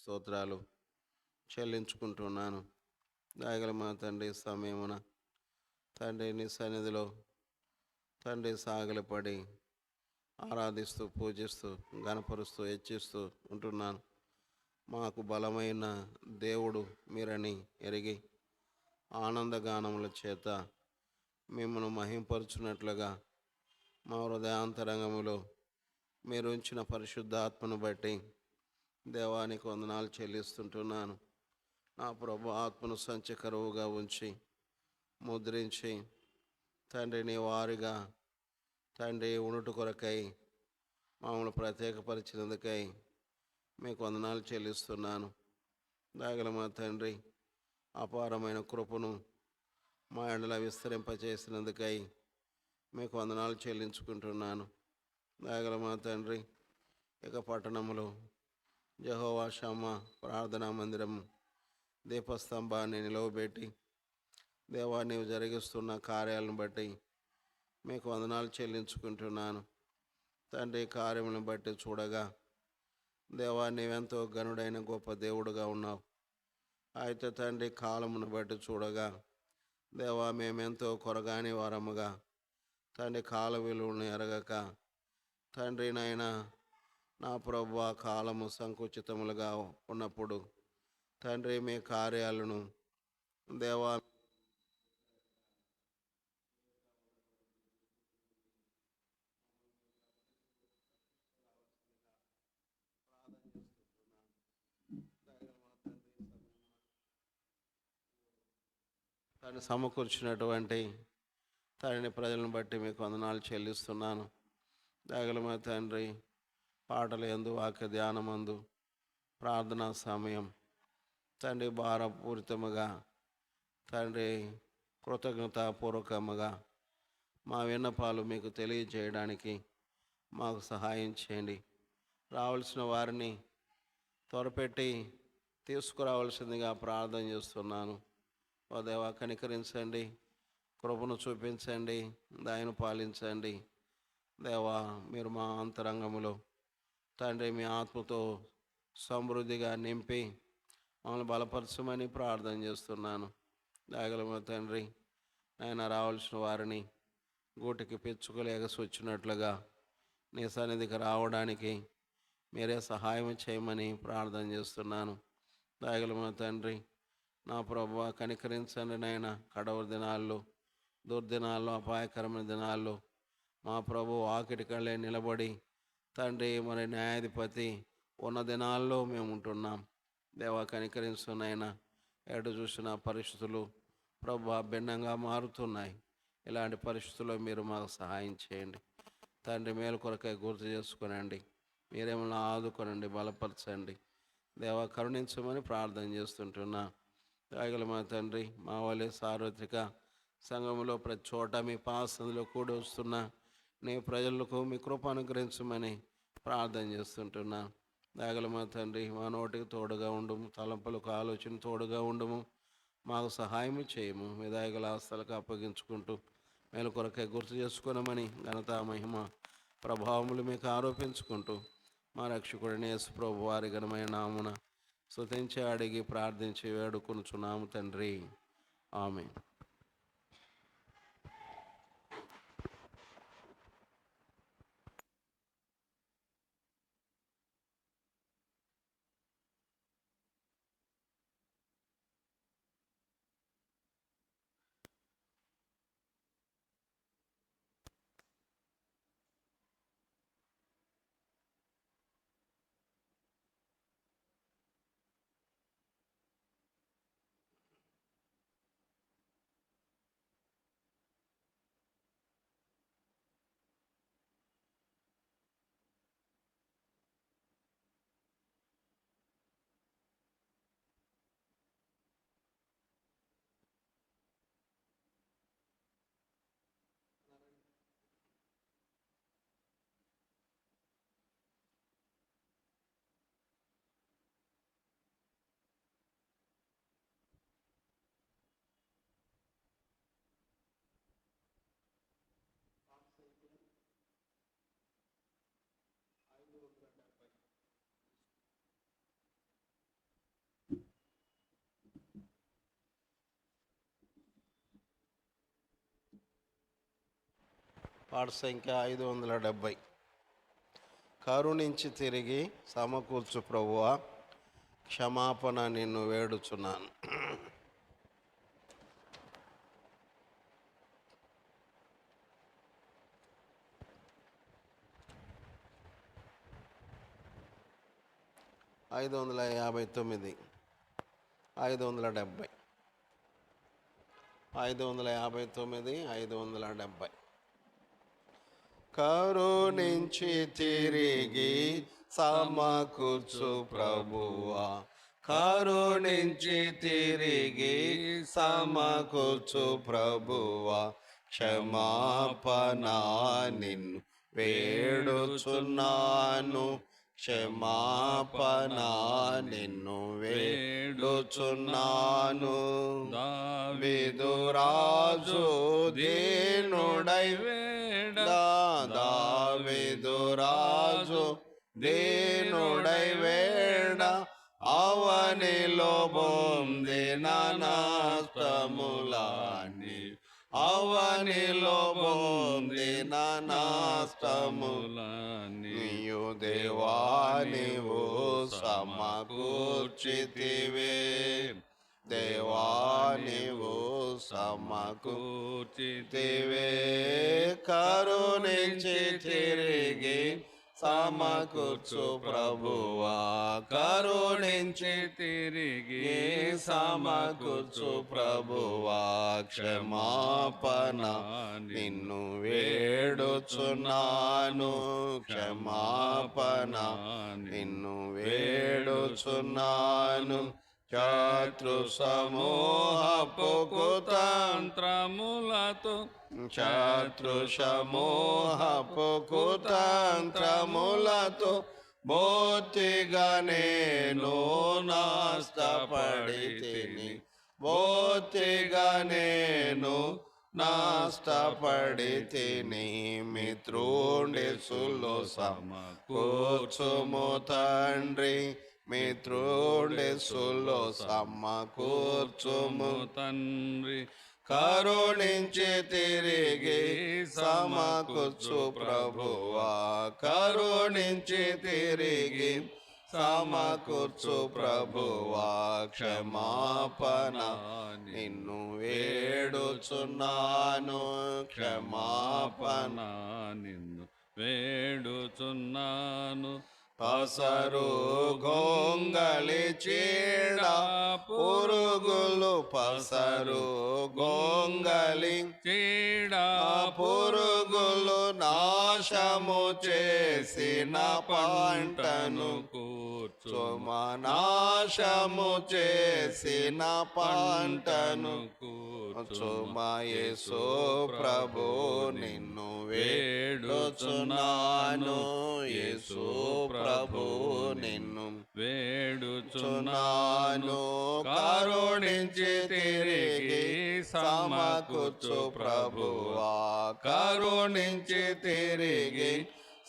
స్తోత్రాలు చెల్లించుకుంటున్నాను. దయగల మా తండ్రి, సమయమున తండ్రి నీ సన్నిధిలో తండ్రి సాగిలపడి ఆరాధిస్తూ, పూజిస్తూ, గణపరుస్తూ, హెచ్చిస్తూ ఉంటున్నాను. మాకు బలమైన దేవుడు మీరని ఎరిగి ఆనందగానముల చేత మిమ్మల్ని మహింపరుచున్నట్లుగా మా హృదయాంతరంగములో మీరు ఉంచిన పరిశుద్ధాత్మను బట్టి దేవానికి వందనాలు చెల్లిస్తుంటున్నాను. నా ప్రభు ఆత్మను సంచకరువుగా ఉంచి ముద్రించి తండ్రి నీ వారిగా తండ్రి ఉనుటు కొరకై మమ్మల్ని ప్రత్యేకపరిచినందుకై మీకు వందనాలు చెల్లిస్తున్నాను. దాగల మా తండ్రి అపారమైన కృపను మా ఎండల విస్తరింపచేసినందుకై మీకు వందనాలు చెల్లించుకుంటున్నాను. దాగల మా తండ్రి ఇక పట్టణంలో యెహోవా షమ్మా ప్రార్థనా మందిరం దీపస్తంభాన్ని నిలవబెట్టి దేవా నీవు జరిగిస్తున్న కార్యాలను బట్టి మీకు వందనాలు చెల్లించుకుంటున్నాను. తండ్రి కార్యములను బట్టి చూడగా దేవా నీవెంతో గనుడైన గొప్ప దేవుడుగా ఉన్నావు. అయితే తండ్రి కాలమును బట్టి చూడగా దేవా మేమెంతో కొరగాని వారముగా తండ్రి కాల విలువలను ఎరగక తండ్రి నైనా నా ప్రభు కాలము సంకుచితములుగా ఉన్నప్పుడు తండ్రి మీ కార్యాలను దేవా తను సమకూర్చినటువంటి తండ్రి ప్రజలను బట్టి మీకు వందనాలు చెల్లిస్తున్నాను. దయగల తండ్రి పాటల యందు, వాక్య ధ్యానమందు, ప్రార్థనా సమయం తండ్రి భారపూరితముగా తండ్రి కృతజ్ఞతాపూర్వకముగా మా విన్నపాలు మీకు తెలియజేయడానికి మాకు సహాయం చేయండి. రావాల్సిన వారిని త్వరపెట్టి తీసుకురావాల్సిందిగా ప్రార్థన చేస్తున్నాను. ఓ దేవా కనికరించండి, కృపను చూపించండి, దయను పాలించండి. దేవా మీరు మా అంతరంగములో తండ్రి మీ ఆత్మతో సమృద్ధిగా నింపి మమ్మల్ని బలపరచమని ప్రార్థన చేస్తున్నాను. దాగలమ తండ్రి ఆయన రావాల్సిన వారిని గూటికి పిచ్చుకలేక వచ్చినట్లుగా నీ సన్నిధికి రావడానికి మీరే సహాయం చేయమని ప్రార్థన చేస్తున్నాను. దాగలమ తండ్రి నా ప్రభువా కనికరించండి నాయన. కడవరి దినాల్లో, దుర్దినాల్లో, అపాయకరమైన దినాల్లో మా ప్రభు ఆకిటికళ్ళే నిలబడి తండ్రి మరి న్యాయాధిపతి ఉన్న దినాల్లో మేము ఉంటున్నాం. దేవా కనికరించునైనా ఎటు చూసిన పరిస్థితులు ప్రభు భిన్నంగా మారుతున్నాయి. ఇలాంటి పరిస్థితుల్లో మీరు మాకు సహాయం చేయండి. తండ్రి మేలు కొరకై గుర్తు చేసుకునండి. మీరేమన్నా ఆదుకొనండి, బలపరచండి. దేవా కరుణించమని ప్రార్థన చేస్తుంటున్నా. దయగల మా తండ్రి మా వలె సార్వత్రిక సంఘంలో ప్రతి చోట మీ పాసంలో కూడి వస్తున్న నీ ప్రజలకు మీ కృప అనుగ్రహించమని ప్రార్థన చేస్తుంటున్నా. దయగల మా తండ్రి మా నోటికి తోడుగా ఉండుము, తలంపులకు ఆలోచన తోడుగా ఉండుము, మాకు సహాయం చేయము. మీ దయగల ఆస్తులకు అప్పగించుకుంటూ మేలు కొరకై గుర్తు చేసుకున్నామని ఘనత, మహిమ, ప్రభావములు మీకు ఆరోపించుకుంటూ మా రక్షకుడిని యేసు ప్రభు వారి ఘనమైన నామున స్తుతించి అడిగి ప్రార్థించి వేడుకొనుచున్నాము తండ్రి. ఆమేన్. పాట సంఖ్య 570. కరుణించి తిరిగి సమకూర్చు ప్రభువా, క్షమాపణ నిన్ను వేడుచున్నాను. ఐదు 570. 559. 570. కరుణించి తిరిగి సమకూర్చు ప్రభువా, కరుణించి తిరిగి సమకూర్చు ప్రభువా, క్షమాపణ నిన్ను వేడుచున్నాను, క్షమాపణ నిన్ను వేడుచున్నాను. దావీదు రాజు దీనుడై వేడా, దావీదు రాజు దీనుడై వేడ, అవనిలో పొందిన నష్టములాన్ని, అవనిలో పొందిన నష్టములాన్ని, నీయు దేవా నీవు సమకూర్చితివే, దేవా నీవు సమకూర్చితివే. కరుణించి తిరిగి సమకూర్చు ప్రభువా, కరుణించి తిరిగి సమకూర్చు ప్రభువా, క్షమాపణ నిన్ను వేడుచున్నాను, క్షమాపణ నిన్ను వేడుచున్నాను. శత్రు సమూహపు కుతంత్రములతో, శత్రు సమూహపు కుతంత్రములతో బోతిగా నేను నష్టపడితిని, బోతిగా నేను నష్టపడితిని. మిత్రుండి సులో సమకూర్చుము తండ్రి, మిత్రుండి సులో సమకూర్చుము తండ్రి. కరుణించి తిరిగి సమకూర్చు ప్రభువా, కరుణించి తిరిగి సమకూర్చు ప్రభువా, క్షమాపణ నిన్ను వేడుచున్నాను, క్షమాపణ నిన్ను వేడుచున్నాను. పసరు గొంగళి చీడ పురుగులు, పసరు గొంగళి చీడ పురుగులు నాశము చేసిన పంటను కూర్చుమా, నాశము చేసిన పంటను కూర్చుమా. యేసు ప్రభు నిన్ను వేడుచున్నాను, యేసు ప్రభు నిన్ను వేడుచున్నాను. కరుణించి తిరిగి సమకూర్చు ప్రభువా, కరుణించి తిరిగి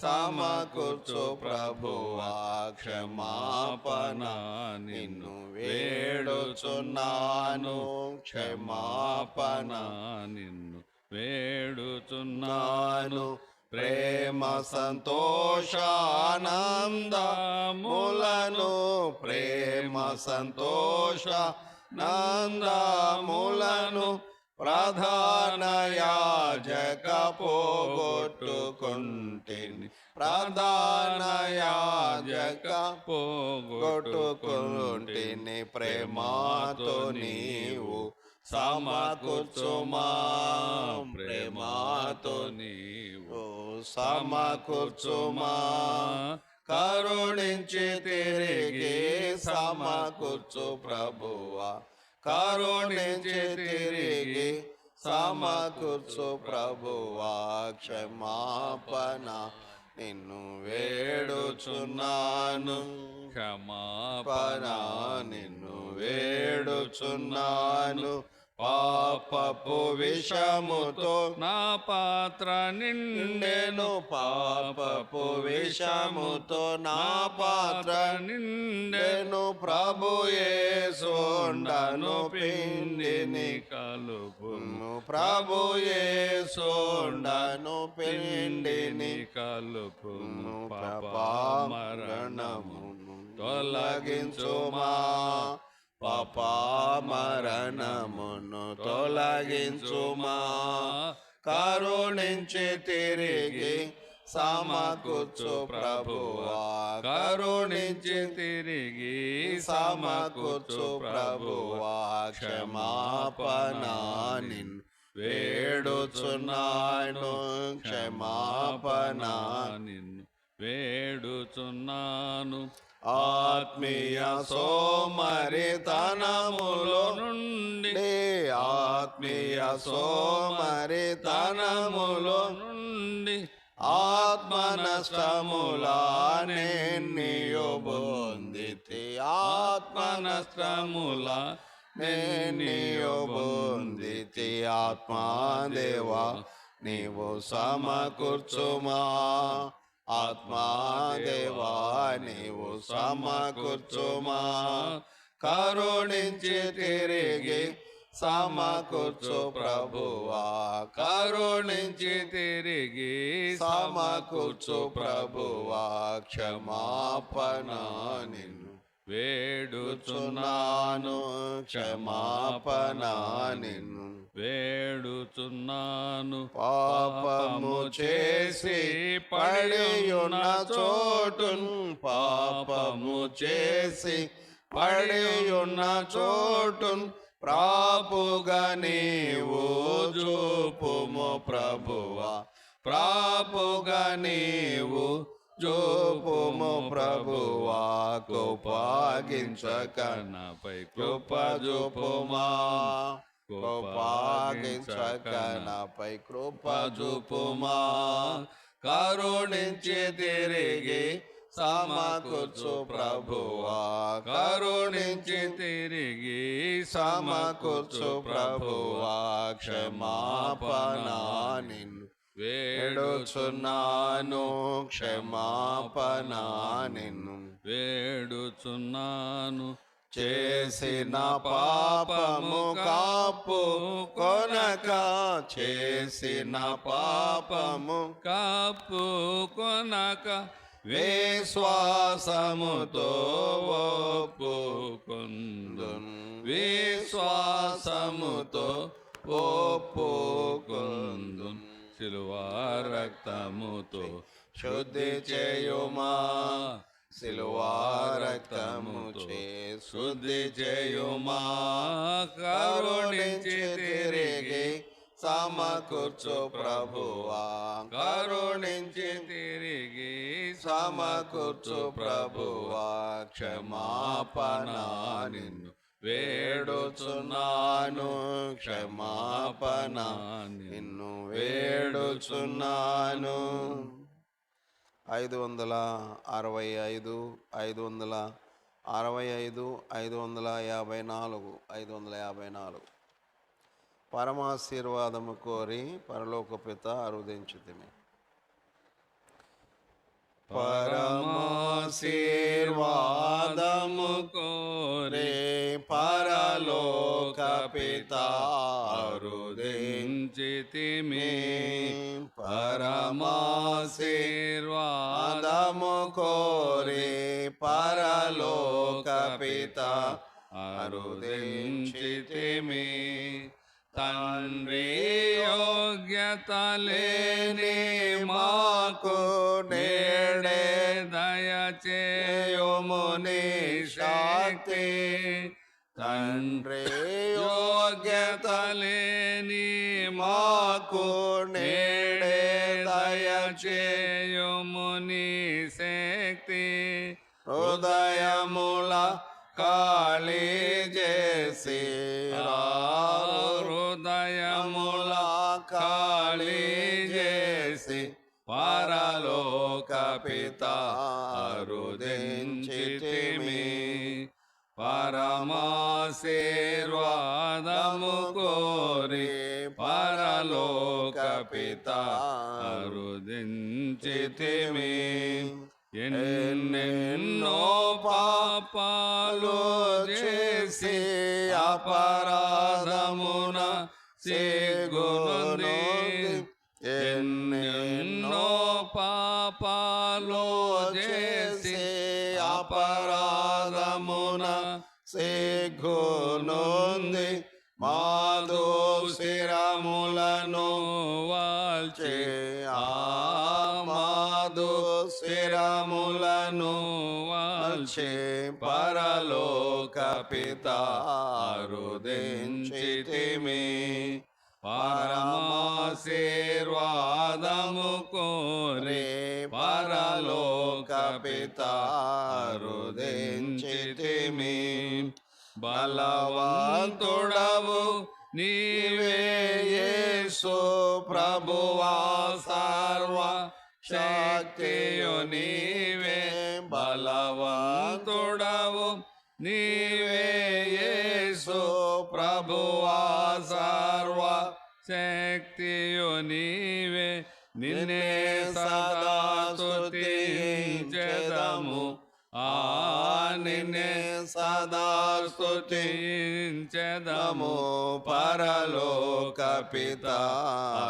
సమకూర్చు ప్రభువా, క్షమాపణ నిన్ను వేడుచున్నాను, క్షమాపణ నిన్ను వేడుచున్నాను. ప్రేమ సంతోషానందములను, ప్రేమ సంతోషానందములను ప్రధాన యాజక పోగొట్టుకుంటిని, ప్రధాన యాజక పోగొట్టుకుంటిని. ప్రేమతో నీవు సమకూర్చుమా, ప్రేమతో నీవు సమకూర్చుమా. కరుణించి తిరిగి సమకూర్చు ప్రభువా, కరుణించి తిరిగి సమకూర్చు ప్రభువా, క్షమాపణ నిన్ను వేడుచున్నాను, క్షమాపణ నిన్ను వేడుచున్నాను. పాపపు విషముతో నా పాత్ర నిండెను. పాపపు విషముతో నా పాత్ర నిండెను. ప్రభు యేసుండను పిండిని కలుపుము. ప్రభు యేసుండను పిండిని కలుపుము. పాపా మరణమును తొలగించుమా. పాపా మరణమును తొలగించుమా. కరుణించి తిరిగి సమకూర్చు ప్రభువా. కరుణించి తిరిగి సమకూర్చు ప్రభువా. క్షమాపణ నిన్ను వేడుచున్నాను. క్షమాపణ నిన్ను వేడుచున్నాను. ఆత్మీయ సోమరితనములో నుండి ఆత్మీయ సోమరితనములో నుండి ఆత్మ నష్టములన్నీయు పొందితి. ఆత్మ నష్టములన్నీయు పొందితి. ఆత్మాదేవా నీవు సమకూర్చుమా. ఆత్మాదేవా నీవు సమకూర్చుమా. కరుణించి తిరిగి సమకూర్చు ప్రభువా. కరుణించి తిరిగి సమకూర్చు ప్రభువా. క్షమాపణ నిన్ను వేడుచున్నాను. క్షమాపణ నిన్ను వేడుచున్నాను. పాపము చేసి పడియున్న చోటున్ పాపము చేసి పడియున్న చోటున్ ప్రాపుగా నీవు చూపుము ప్రభువా. ప్రాపుగా నీవు చూపుము ప్రభువా. కోపాగించక నాపై కృప చూపుమా. కోపాగించక నాపై కృప చూపుమా. కరుణించి తిరిగి సమకూర్చు ప్రభువా. కరుణించి తిరిగి సమకూర్చు ప్రభువా. క్షమాపణ నిన్ను వేడుచున్నాను. క్షమాపణ నిన్ను వేడుచున్నాను. చేసిన పాపము కాపు కొనక. చేసిన పాపము కాపు కొనక విశ్వాసముతో ఒప్పుకొందును. విశ్వాసముతో ఒప్పుకొందును. సిలువ రక్తముతో శుద్ధి చేయుమా. సిలువా రక్తముచే శుద్ధి చేయుమా. కరుణించి తిరిగి సమకూర్చు ప్రభువా. కరుణించి తిరిగి సమకూర్చు ప్రభువా. క్షమాపణ నిన్ను వేడుచున్నాను. క్షమాపణ నిన్ను వేడుచున్నాను. 565 565 554 554 పరమాశీర్వాదము కోరి పరలోక పిత అరుదించుతిమి. పరమాశీర్వాదము కోరి పరలోక పిత అరుదించితిమి. పరమాశీర్వాదము కోరి పరలోక పిత అరుదించితిమి. తండ్రి యోగ్యత లేని మాకు నేడే దయచేయుము నీ శక్తి. తండ్రి యోగ్యత లేని మాకు నేడే దయచేయుము నీ శక్తి. హృదయముల ఖాళీ చేసి హృదయముల ఖాళీ చేసి పరలోక పిత అరుదించితిమి. పరమాశీర్వాదము కోరి పరలోక పిత అరుదించితిమి. ఎన్నెన్నో పాపాలు చేసి అపరాధమున సిగ్గునొంది, ఎన్నెన్నో పాపాలు చేసి అపరాధమున సిగ్గునొంది, మాధు శిరములను వాల్చే మాధు శిరములను వాల్చే పరలోక పిత అరుదించితిమి. పరమాశీర్వాదము కోరి పరలోక పిత అరుదించితిమి. బలవంతుడవు నీవే యేసు ప్రభువా, సర్వ శక్తియు నీవే. బలవంతుడవు నీవే యేసు ప్రభువా, సర్వ శక్తియు నీవే. నిన్నే సదా స్తుతించెదము, నిన్నే సదా స్తుతించెదము. పరలోక పిత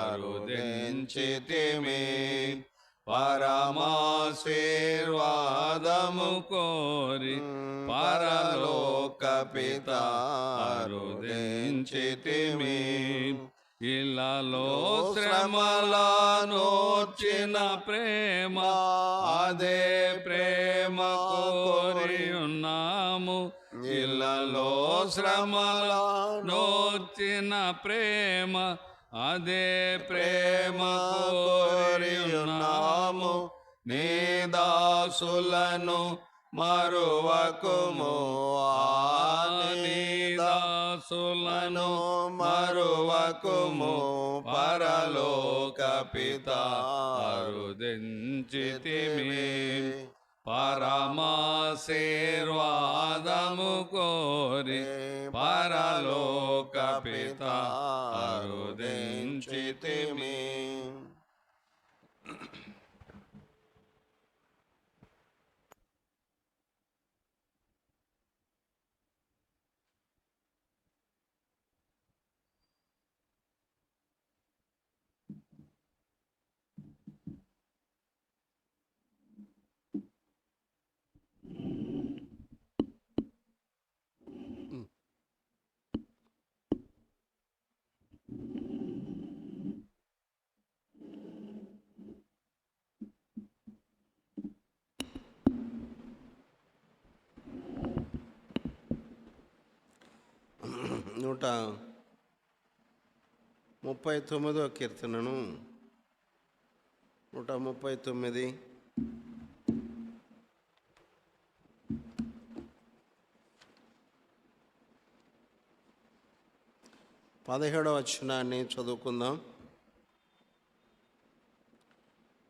అరుదించితిమి. పరమాశీర్వాదము కోరి పరలోక పిత అరుదించితిమి. ఇలాలో శ్రమలనోర్చిన ప్రేమ, అదే ప్రేమ కోరి ఉన్నాము. ఇలాలో శ్రమలనోర్చిన ప్రేమ, అదే ప్రేమ కోరి ఉన్నాము. నీ దాసులను మరువకుము, నీ దాసులను మరువకుము. పరలోక పిత అరుదించితిమి. పరమాశీర్వాదము కోరి పరలోక పిత అరుదించితిమి. నూట 39వ కీర్తనను 139 17వ వచనాన్ని చదువుకుందాం.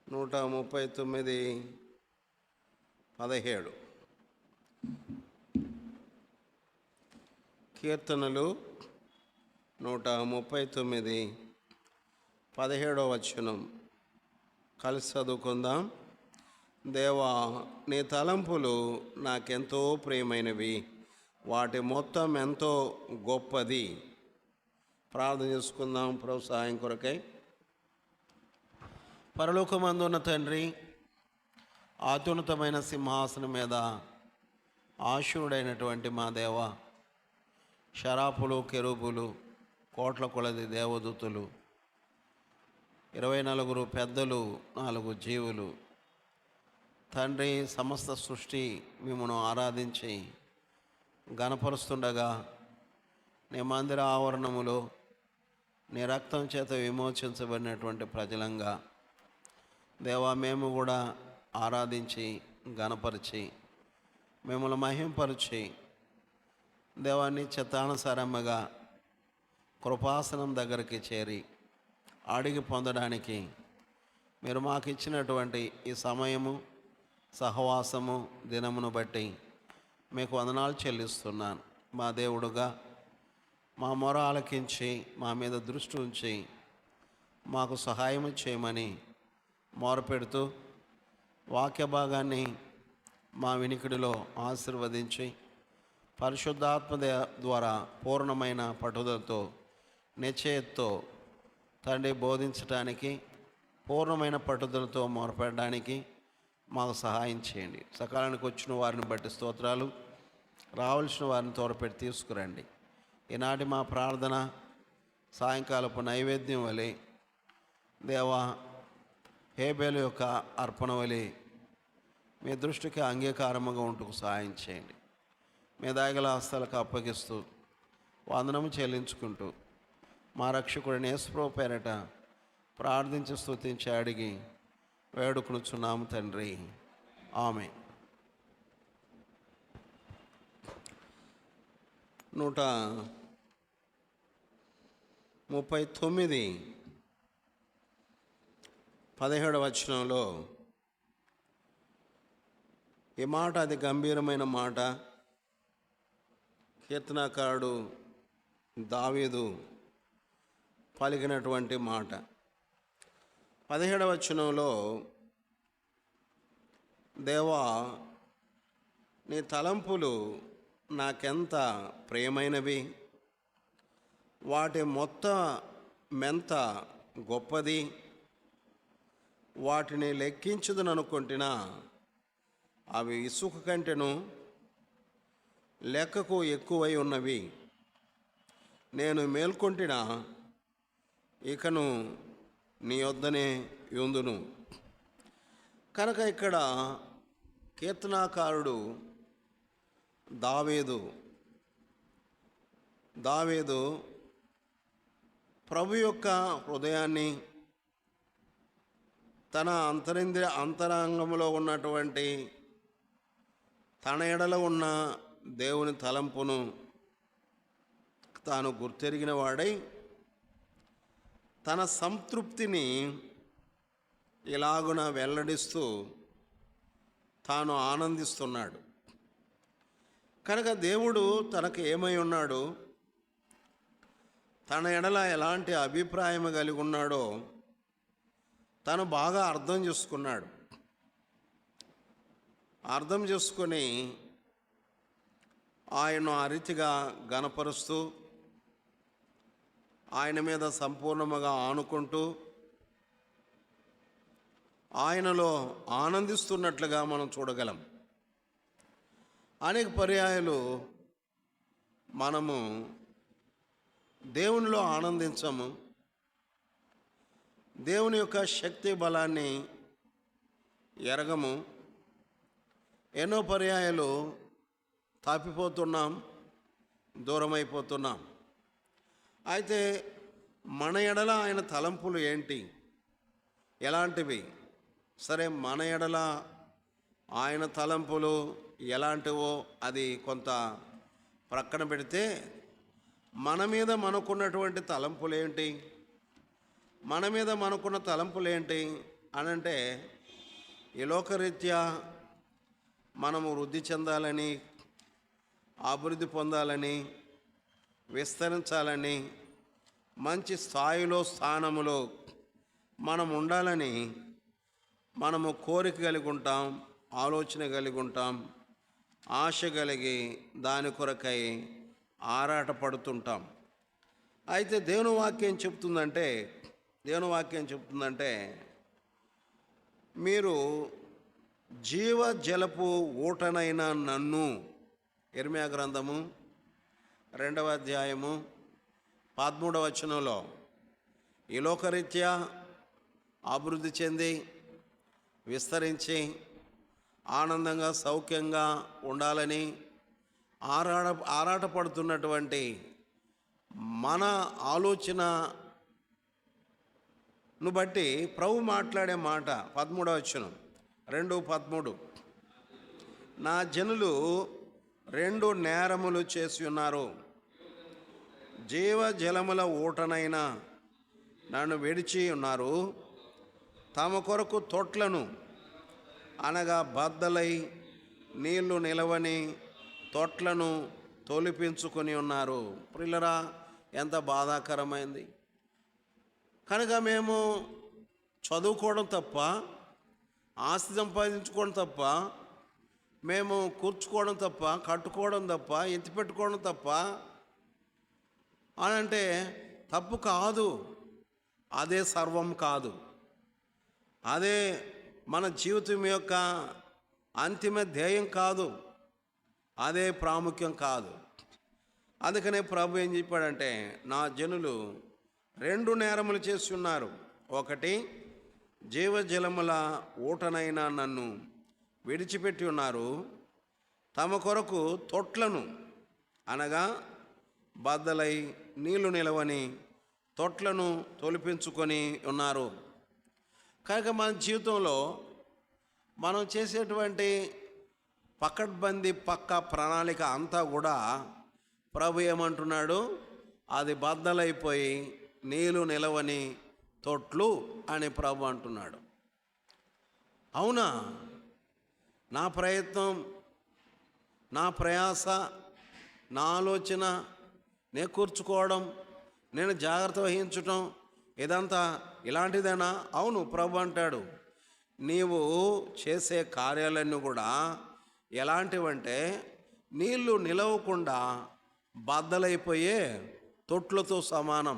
139:17 కీర్తనలు 139:17 వచనం కలిసి చదువుకుందాం. దేవా, నీ తలంపులు నాకెంతో ప్రియమైనవి, వాటి మొత్తం ఎంతో గొప్పది. ప్రార్థన చేసుకుందాం ప్రభు సహాయం కొరకై. పరలోకమందున్న తండ్రి, అత్యున్నతమైన సింహాసనం మీద ఆశీనుడైనటువంటి మా దేవ, శరాపులు, కెరూబులు, కోట్ల కొలది దేవదూతులు, 24 పెద్దలు, 4 జీవులు, తండ్రి, సమస్త సృష్టి మిమ్మను ఆరాధించి గణపరుస్తుండగా, నీ మందిర ఆవరణములో నీ రక్తం చేత విమోచించబడినటువంటి ప్రజలంగా దేవా, మేము కూడా ఆరాధించి గణపరిచి మిమ్మల్ని మహింపరిచి దేవాన్ని చిత్తానుసారముగా కృపాసనం దగ్గరికి చేరి అడిగి పొందడానికి మీరు మాకు ఇచ్చినటువంటి ఈ సమయము, సహవాసము, దినమును బట్టి మీకు వందనాలు చెల్లిస్తున్నాను. మా దేవుడుగా మా మొర ఆలకించి మా మీద దృష్టి ఉంచి మాకు సహాయం చేయమని మొరపెడుతూ వాక్య భాగాన్ని మా వినికిడిలో ఆశీర్వదించి పరిశుద్ధాత్మ ద్వారా పూర్ణమైన పట్టుదలతో నిశ్చయతతో తండ్రి బోధించడానికి పూర్ణమైన పట్టుదలతో మొరపెట్టడానికి మాకు సహాయం చేయండి. సకాలానికి వచ్చిన వారిని బట్టి స్తోత్రాలు. రావాల్సిన వారిని త్వరపెట్టి తీసుకురండి. ఈనాటి మా ప్రార్థన సాయంకాలపు నైవేద్యం వలె దేవా హేబేలు యొక్క అర్పణ వలె మీ దృష్టికి అంగీకారముగా ఉంటూ సహాయం చేయండి. మీ దయగల హస్తాలకు అప్పగిస్తూ వందనము చెల్లించుకుంటూ మా రక్షకుడిని యేసుప్రభు పేరట ప్రార్థించి స్తుతించి అడిగి వేడుకొనుచున్నాము తండ్రి. ఆమేన్. 139 17వ వచనంలో ఈ మాట అతి గంభీరమైన మాట. కీర్తనకారుడు దావీదు పలికినటువంటి మాట. 17వ వచనంలో, దేవా నీ తలంపులు నాకెంత ప్రియమైనవి, వాటి మొత్తమెంత గొప్పది, వాటిని లెక్కించుదననుకుంటున్నా అవి ఇసుక కంటెను లెక్కకు ఎక్కువై ఉన్నవి. నేను మేల్కొంటినా ఇకను నీ యొద్దనే యుందును. కనుక ఇక్కడ కీర్తనాకారుడు దావీదు ప్రభు యొక్క హృదయాన్ని, తన అంతరంగంలో ఉన్నటువంటి తన ఎడల ఉన్న దేవుని తలంపును తాను గుర్తెరిగిన వాడై తన సంతృప్తిని ఇలాగున వెల్లడిస్తూ తాను ఆనందిస్తున్నాడు. కనుక దేవుడు తనకు ఏమై ఉన్నాడు, తన ఎడల ఎలాంటి అభిప్రాయం కలిగి ఉన్నాడో తను బాగా అర్థం చేసుకున్నాడు. అర్థం చేసుకొని ఆయన్ను ఆ రీతిగా గణపరుస్తూ ఆయన మీద సంపూర్ణముగా ఆనుకుంటూ ఆయనలో ఆనందిస్తున్నట్లుగా మనం చూడగలం. అనేక పర్యాయాలు మనము దేవునిలో ఆనందించము, దేవుని యొక్క శక్తి బలాన్ని ఎరగము. ఎన్నో పర్యాయాలు తప్పిపోతున్నాం, దూరమైపోతున్నాం. అయితే మన ఎడల ఆయన తలంపులు ఏంటి, ఎలాంటివి? సరే, మన ఎడల ఆయన తలంపులు ఎలాంటివో అది కొంత ప్రక్కన పెడితే, మన మీద మనకున్నటువంటి తలంపులు ఏంటి, మన మీద మనకున్న తలంపులు ఏంటి అనంటే, ఈ లోకరీత్యా మనము వృద్ధి చెందాలని, అభివృద్ధి పొందాలని, విస్తరించాలని, మంచి స్థాయిలో స్థానములో మనం ఉండాలని మనము కోరిక కలిగి ఉంటాం, ఆలోచన కలిగి ఉంటాం, ఆశ కలిగి దాని కొరకై ఆరాటపడుతుంటాం. అయితే దేవుని వాక్యం చెప్తుందంటే మీరు జీవజలపు ఊటనైన నన్ను, ఇర్మీయా గ్రంథము 2వ అధ్యాయము 13వ వచనంలో, ఈ లోకరీత్యా అభివృద్ధి చెంది విస్తరించి ఆనందంగా సౌఖ్యంగా ఉండాలని ఆరాటపడుతున్నటువంటి మన ఆలోచనను బట్టి ప్రభు మాట్లాడే మాట 13వ వచనం, 2:13, నా జనులు 2 నేరములు చేసి ఉన్నారు, జీవజలముల ఊటనైనా నన్ను విడిచి ఉన్నారు, తమ కొరకు తొట్లను అనగా బద్దలై నీళ్లు నిలవని తొట్లను తొలిపించుకొని ఉన్నారు. ప్రియులరా, ఎంత బాధాకరమైంది. కనుక మేము చదువుకోవడం తప్ప, ఆస్తి సంపాదించుకోవడం తప్ప, మేము కూర్చుకోవడం తప్ప, కట్టుకోవడం తప్ప, ఎత్తిపెట్టుకోవడం తప్ప అని అంటే తప్పు కాదు. అదే సర్వం కాదు. అదే మన జీవితం యొక్క అంతిమ ధ్యేయం కాదు. అదే ప్రాముఖ్యం కాదు. అందుకనే ప్రభు ఏం చెప్పాడంటే, నా జనులు 2 నేరములు చేసి ఉన్నారు. ఒకటి, జీవజలముల ఊటనైనా నన్ను విడిచిపెట్టి ఉన్నారు. తమ కొరకు తొట్లను, అనగా బద్దలై నీళ్లు నిలవని తొట్లను తొలిపించుకొని ఉన్నారు. కనుక మన జీవితంలో మనం చేసేటువంటి పకడ్బందీ పక్కా ప్రణాళిక అంతా కూడా ప్రభు ఏమంటున్నాడు, అది బద్దలైపోయి నీళ్లు నిలవని తొట్లు అని ప్రభు అంటున్నాడు. అవునా? నా ప్రయత్నం, నా ప్రయాస, నా ఆలోచన, నేను కూర్చుకోవడం, నేను జాగ్రత్త వహించటం, ఇదంతా ఇలాంటిదేనా? అవును. ప్రభు అంటాడు, నీవు చేసే కార్యాలన్నీ కూడా ఎలాంటివంటే నీళ్లు నిలవకుండా బద్దలైపోయే తొట్లతో సమానం.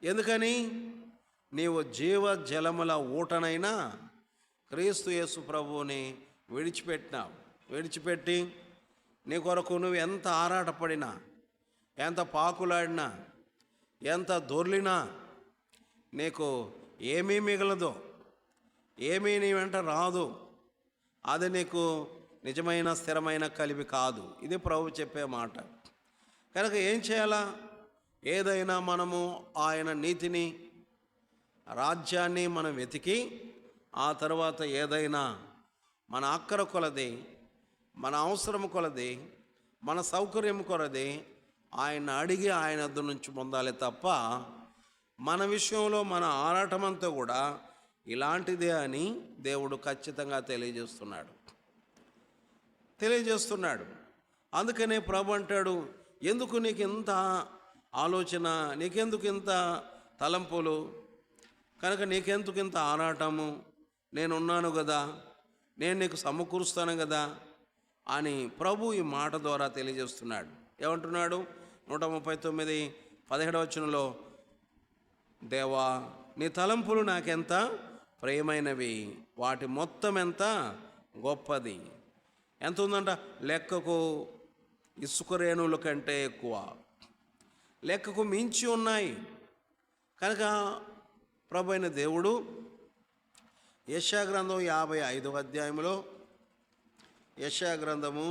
ఎందుకని? నీవు జీవ జలముల ఊటనైనా క్రీస్తు యేసు ప్రభువుని విడిచిపెట్టి నీ కొరకు నువ్వు ఎంత ఆరాటపడినా, ఎంత పాకులాడినా, ఎంత దొర్లినా నీకు ఏమీ మిగలదు, ఏమీ నీ వెంట రాదు. అది నీకు నిజమైన స్థిరమైన కలివి కాదు. ఇది ప్రభు చెప్పే మాట. కనుక ఏం చేయాలా? ఏదైనా మనము ఆయన నీతిని, రాజ్యాన్ని మనం వెతికి, ఆ తర్వాత ఏదైనా మన అక్కర కొలది, మన అవసరం కొలది, మన సౌకర్యం కొలది ఆయన అడిగి ఆయన వద్ద నుంచి పొందాలి తప్ప, మన విషయంలో మన ఆరాటమంతా కూడా ఇలాంటిదే అని దేవుడు ఖచ్చితంగా తెలియజేస్తున్నాడు. అందుకనే ప్రభు అంటాడు, ఎందుకు నీకు ఇంత ఆలోచన, నీకెందుకు ఇంత తలంపులు, కనుక నీకెందుకు ఇంత ఆరాటము, నేనున్నాను కదా, నేను నీకు సమకూరుస్తాను కదా అని ప్రభు ఈ మాట ద్వారా తెలియజేస్తున్నాడు. ఏమంటున్నాడు? 139:17 దేవా, నీ తలంపులు నాకెంత ప్రియమైనవి, వాటి మొత్తం ఎంత గొప్పది. ఎంత ఉందంట? లెక్కకు ఇసుక రేణువుల కంటే ఎక్కువ, లెక్కకు మించి ఉన్నాయి. కనుక ప్రభు అయిన దేవుడు యెషయా గ్రంథం 55వ అధ్యాయంలో, యెషయా గ్రంథము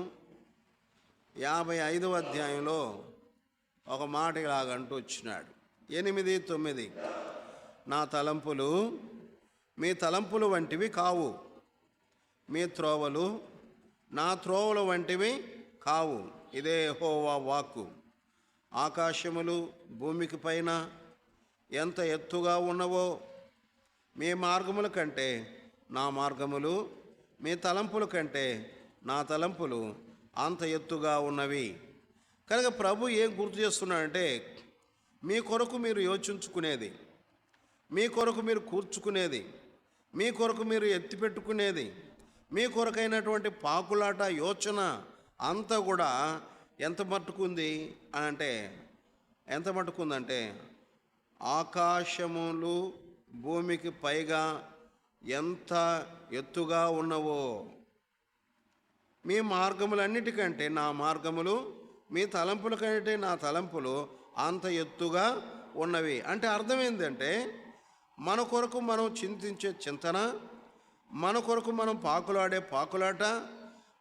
55వ అధ్యాయంలో ఒక మాట ఇలాగంటూ వచ్చినాడు. 8-9 నా తలంపులు మీ తలంపులు వంటివి కావు, మీ త్రోవలు నా త్రోవల వంటివి కావు. ఇదే యెహోవా వాక్కు. ఆకాశములు భూమికి పైన ఎంత ఎత్తుగా ఉన్నవో మీ మార్గముల కంటే నా మార్గములు, మీ తలంపుల కంటే నా తలంపులు అంత ఎత్తుగా ఉన్నవి. కనుక ప్రభు ఏం గుర్తు చేస్తున్నాడంటే, మీ కొరకు మీరు యోచించుకునేది, మీ కొరకు మీరు కూర్చుకునేది, మీ కొరకు మీరు ఎత్తిపెట్టుకునేది, మీ కొరకైనటువంటి పాకులాట యోచన అంతా కూడా ఎంత మట్టుకుంది అని అంటే, ఎంత మట్టుకుందంటే ఆకాశములు భూమికి పైగా ఎంత ఎత్తుగా ఉన్నవో, మీ మార్గములన్నిటికంటే నా మార్గములు, మీ తలంపుల కంటే నా తలంపులు అంత ఎత్తుగా ఉన్నవి. అంటే అర్థం ఏంటంటే, మన కొరకు మనం చింతించే చింతన, మన కొరకు మనం పాకులాడే పాకులాట,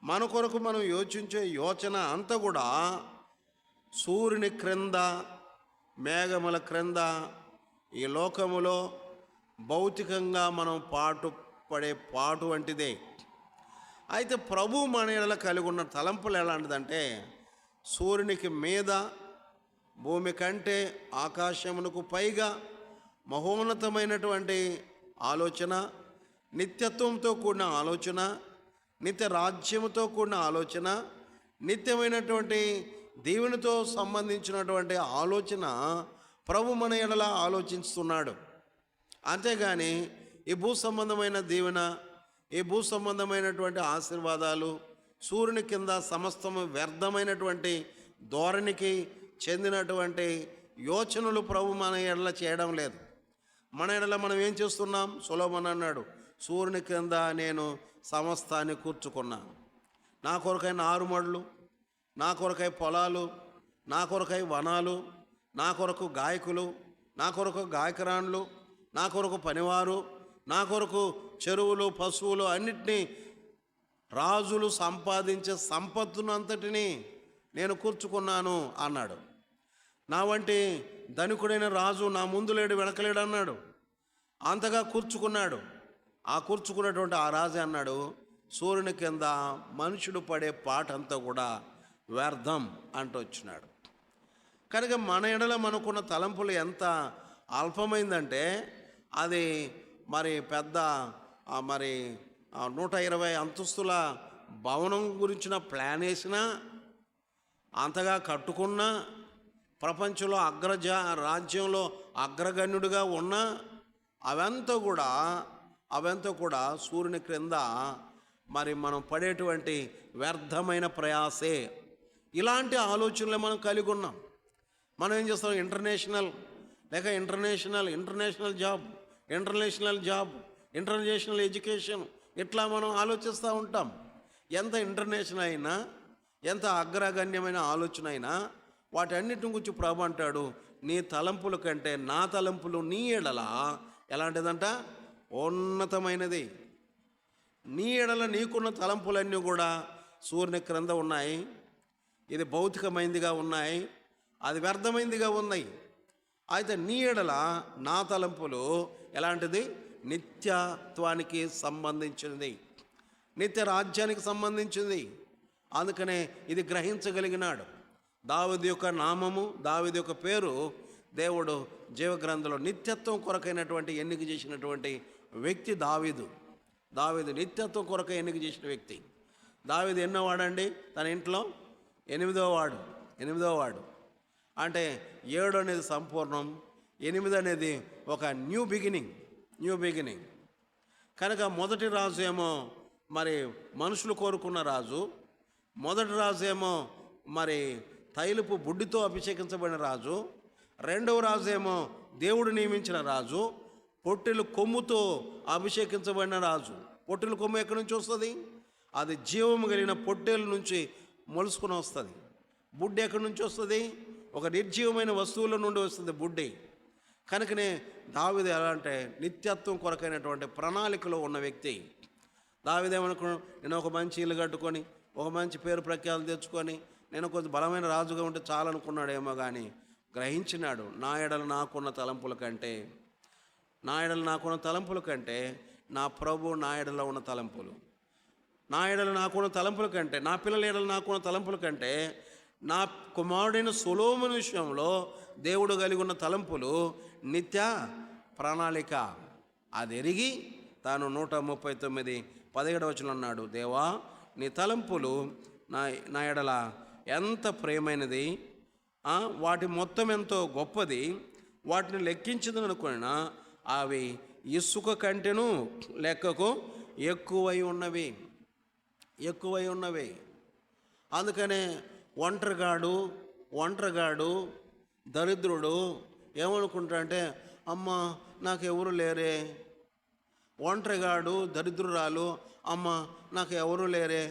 మన కొరకు మనం యోచించే యోచన అంతా కూడా సూర్యుని క్రింద, మేఘముల క్రింద, ఈ లోకములో భౌతికంగా మనం పడే పాటు వంటిదే. అయితే ప్రభు మన ఎడల కలిగి ఉన్న తలంపులు ఎలాంటిదంటే, సూర్యునికి మీద, భూమి కంటే ఆకాశమునకు పైగా మహోన్నతమైనటువంటి ఆలోచన, నిత్యత్వంతో కూడిన ఆలోచన, నిత్య రాజ్యముతో కూడిన ఆలోచన, నిత్యమైనటువంటి దేవునితో సంబంధించినటువంటి ఆలోచన ప్రభు మన ఎడల ఆలోచిస్తున్నాడు. అంతేగాని ఈ భూ సంబంధమైన దీవెన, ఈ భూ సంబంధమైనటువంటి ఆశీర్వాదాలు, సూర్యుని కింద సమస్తము వ్యర్థమైనటువంటి ధోరణికి చెందినటువంటి యోచనలు ప్రభు మన ఎడల చేయడం లేదు. మన ఎడల మనం ఏం చేస్తున్నాం? సొలొమోను అన్నాడు, సూర్యుని కింద నేను సమస్తాన్ని కూర్చుకున్నాను. నా కొరకై నారుమడులు, నా కొరకై పొలాలు, నా కొరకై వనాలు, నా కొరకు గాయకులు, నా కొరకు గాయకురాండ్లు, నా కొరకు పనివారు, నా కొరకు చెరువులు, పశువులు అన్నిటినీ, రాజులు సంపాదించే సంపత్తును అంతటినీ నేను కూర్చుకున్నాను అన్నాడు. నా వంటి ధనికుడైన రాజు నా ముందు లేడు, వెనకలేడు అన్నాడు. అంతగా కూర్చుకున్నాడు. ఆ కూర్చుకున్నటువంటి ఆ రాజు అన్నాడు, సూర్యుని కింద మనుషుడు పడే పాట అంతా కూడా వ్యర్థం అంటూ వచ్చినాడు. కనుక మన ఎడల మనకున్న తలంపులు ఎంత అల్పమైందంటే, అది మరి పెద్ద 120 అంతస్తుల భవనం గురించిన ప్లాన్ వేసినా, అంతగా కట్టుకున్నా, ప్రపంచంలో రాజ్యంలో అగ్రగణ్యుడిగా ఉన్నా, అవంతా కూడా సూర్యుని క్రింద మరి మనం పడేటువంటి వ్యర్థమైన ప్రయాసే. ఇలాంటి ఆలోచనలు మనం కలిగి ఉన్నాం. మనం ఏం చేస్తాం? ఇంటర్నేషనల్ జాబ్, ఇంటర్నేషనల్ ఎడ్యుకేషన్, ఇట్లా మనం ఆలోచిస్తూ ఉంటాం. ఎంత ఇంటర్నేషనల్ అయినా, ఎంత అగ్రగణ్యమైన ఆలోచన అయినా, వాటన్నిటి గురించి ప్రభు అంటాడు, నీ తలంపుల కంటే నా తలంపులు నీ ఎడల ఎలాంటిదంట? ఉన్నతమైనది. నీ ఎడల నీకున్న తలంపులన్నీ కూడా సూర్యుని క్రింద ఉన్నాయి. ఇది భౌతికమైనదిగా ఉన్నాయి, అది వ్యర్థమైనదిగా ఉన్నాయి. అయితే నీ ఎడల నా తలంపులు ఎలాంటిది? నిత్యత్వానికి సంబంధించినది, నిత్య రాజ్యానికి సంబంధించింది. అందుకనే ఇది గ్రహించగలిగినాడు. దావీదు యొక్క నామము, దావీదు యొక్క పేరు దేవుడు జీవగ్రంథంలో నిత్యత్వం కొరకైనటువంటి ఎన్నిక చేసినటువంటి వ్యక్తి దావీదు. నిత్యత్వం కొరకై ఎన్నిక చేసిన వ్యక్తి. దావీదు ఎన్నో వాడండి? తన ఇంట్లో 8వ వాడు. అంటే 7 అనేది సంపూర్ణం, 8 అనేది ఒక న్యూ బిగినింగ్. కనుక మొదటి రాజు ఏమో మరి మనుషులు కోరుకున్న రాజు, మొదటి రాజు ఏమో మరి తైలపు బుడ్డితో అభిషేకించబడిన రాజు, రెండవ రాజు ఏమో దేవుడు నియమించిన రాజు, పొట్టెలు కొమ్ముతో అభిషేకించబడిన రాజు. పొట్టెలు కొమ్ము ఎక్కడి నుంచి వస్తుంది? అది జీవము కలిగిన పొట్టేల నుంచి మొలుసుకుని వస్తుంది. బుడ్డి ఎక్కడి నుంచి వస్తుంది? ఒక నిర్జీవమైన వస్తువుల నుండి వస్తుంది బుడ్డి. కనుకనే దావీదు ఎలా అంటే నిత్యత్వం కొరకైనటువంటి ప్రణాళికలో ఉన్న వ్యక్తి. దావీదు ఏమనుకున్నాడు? నేను ఒక మంచి ఇల్లు కట్టుకొని, ఒక మంచి పేరు ప్రఖ్యాతులు తెచ్చుకొని, నేను కొంచెం బలమైన రాజుగా ఉంటే చాలనుకున్నాడేమో, కానీ గ్రహించినాడు, నా ఎడల నాకున్న తలంపుల కంటే నా ప్రభు నా ఎడల ఉన్న తలంపులు, నా ఎడల నాకున్న తలంపుల కంటే, నా పిల్లల ఎడల నాకున్న తలంపుల కంటే, నా కుమారుడైన సొలొమోను విషయంలో దేవుడు కలిగి ఉన్న తలంపులు నిత్య ప్రణాళిక. అది ఎరిగి తాను 139:17 అన్నాడు, దేవా నీ తలంపులు నా ఎడల ఎంత ప్రేమైనది, వాటి మొత్తం ఎంతో గొప్పది, వాటిని లెక్కించదని అనుకున్నా అవి ఇసుక కంటెను లెక్కకు ఎక్కువై ఉన్నవి. అందుకనే ఒంటరిగాడు దరిద్రుడు ఏమనుకుంటాడంటే, అమ్మ నాకు ఎవరు లేరే. ఒంటరిగాడు దరిద్రురాలు, అమ్మ నాకు ఎవరు లేరే,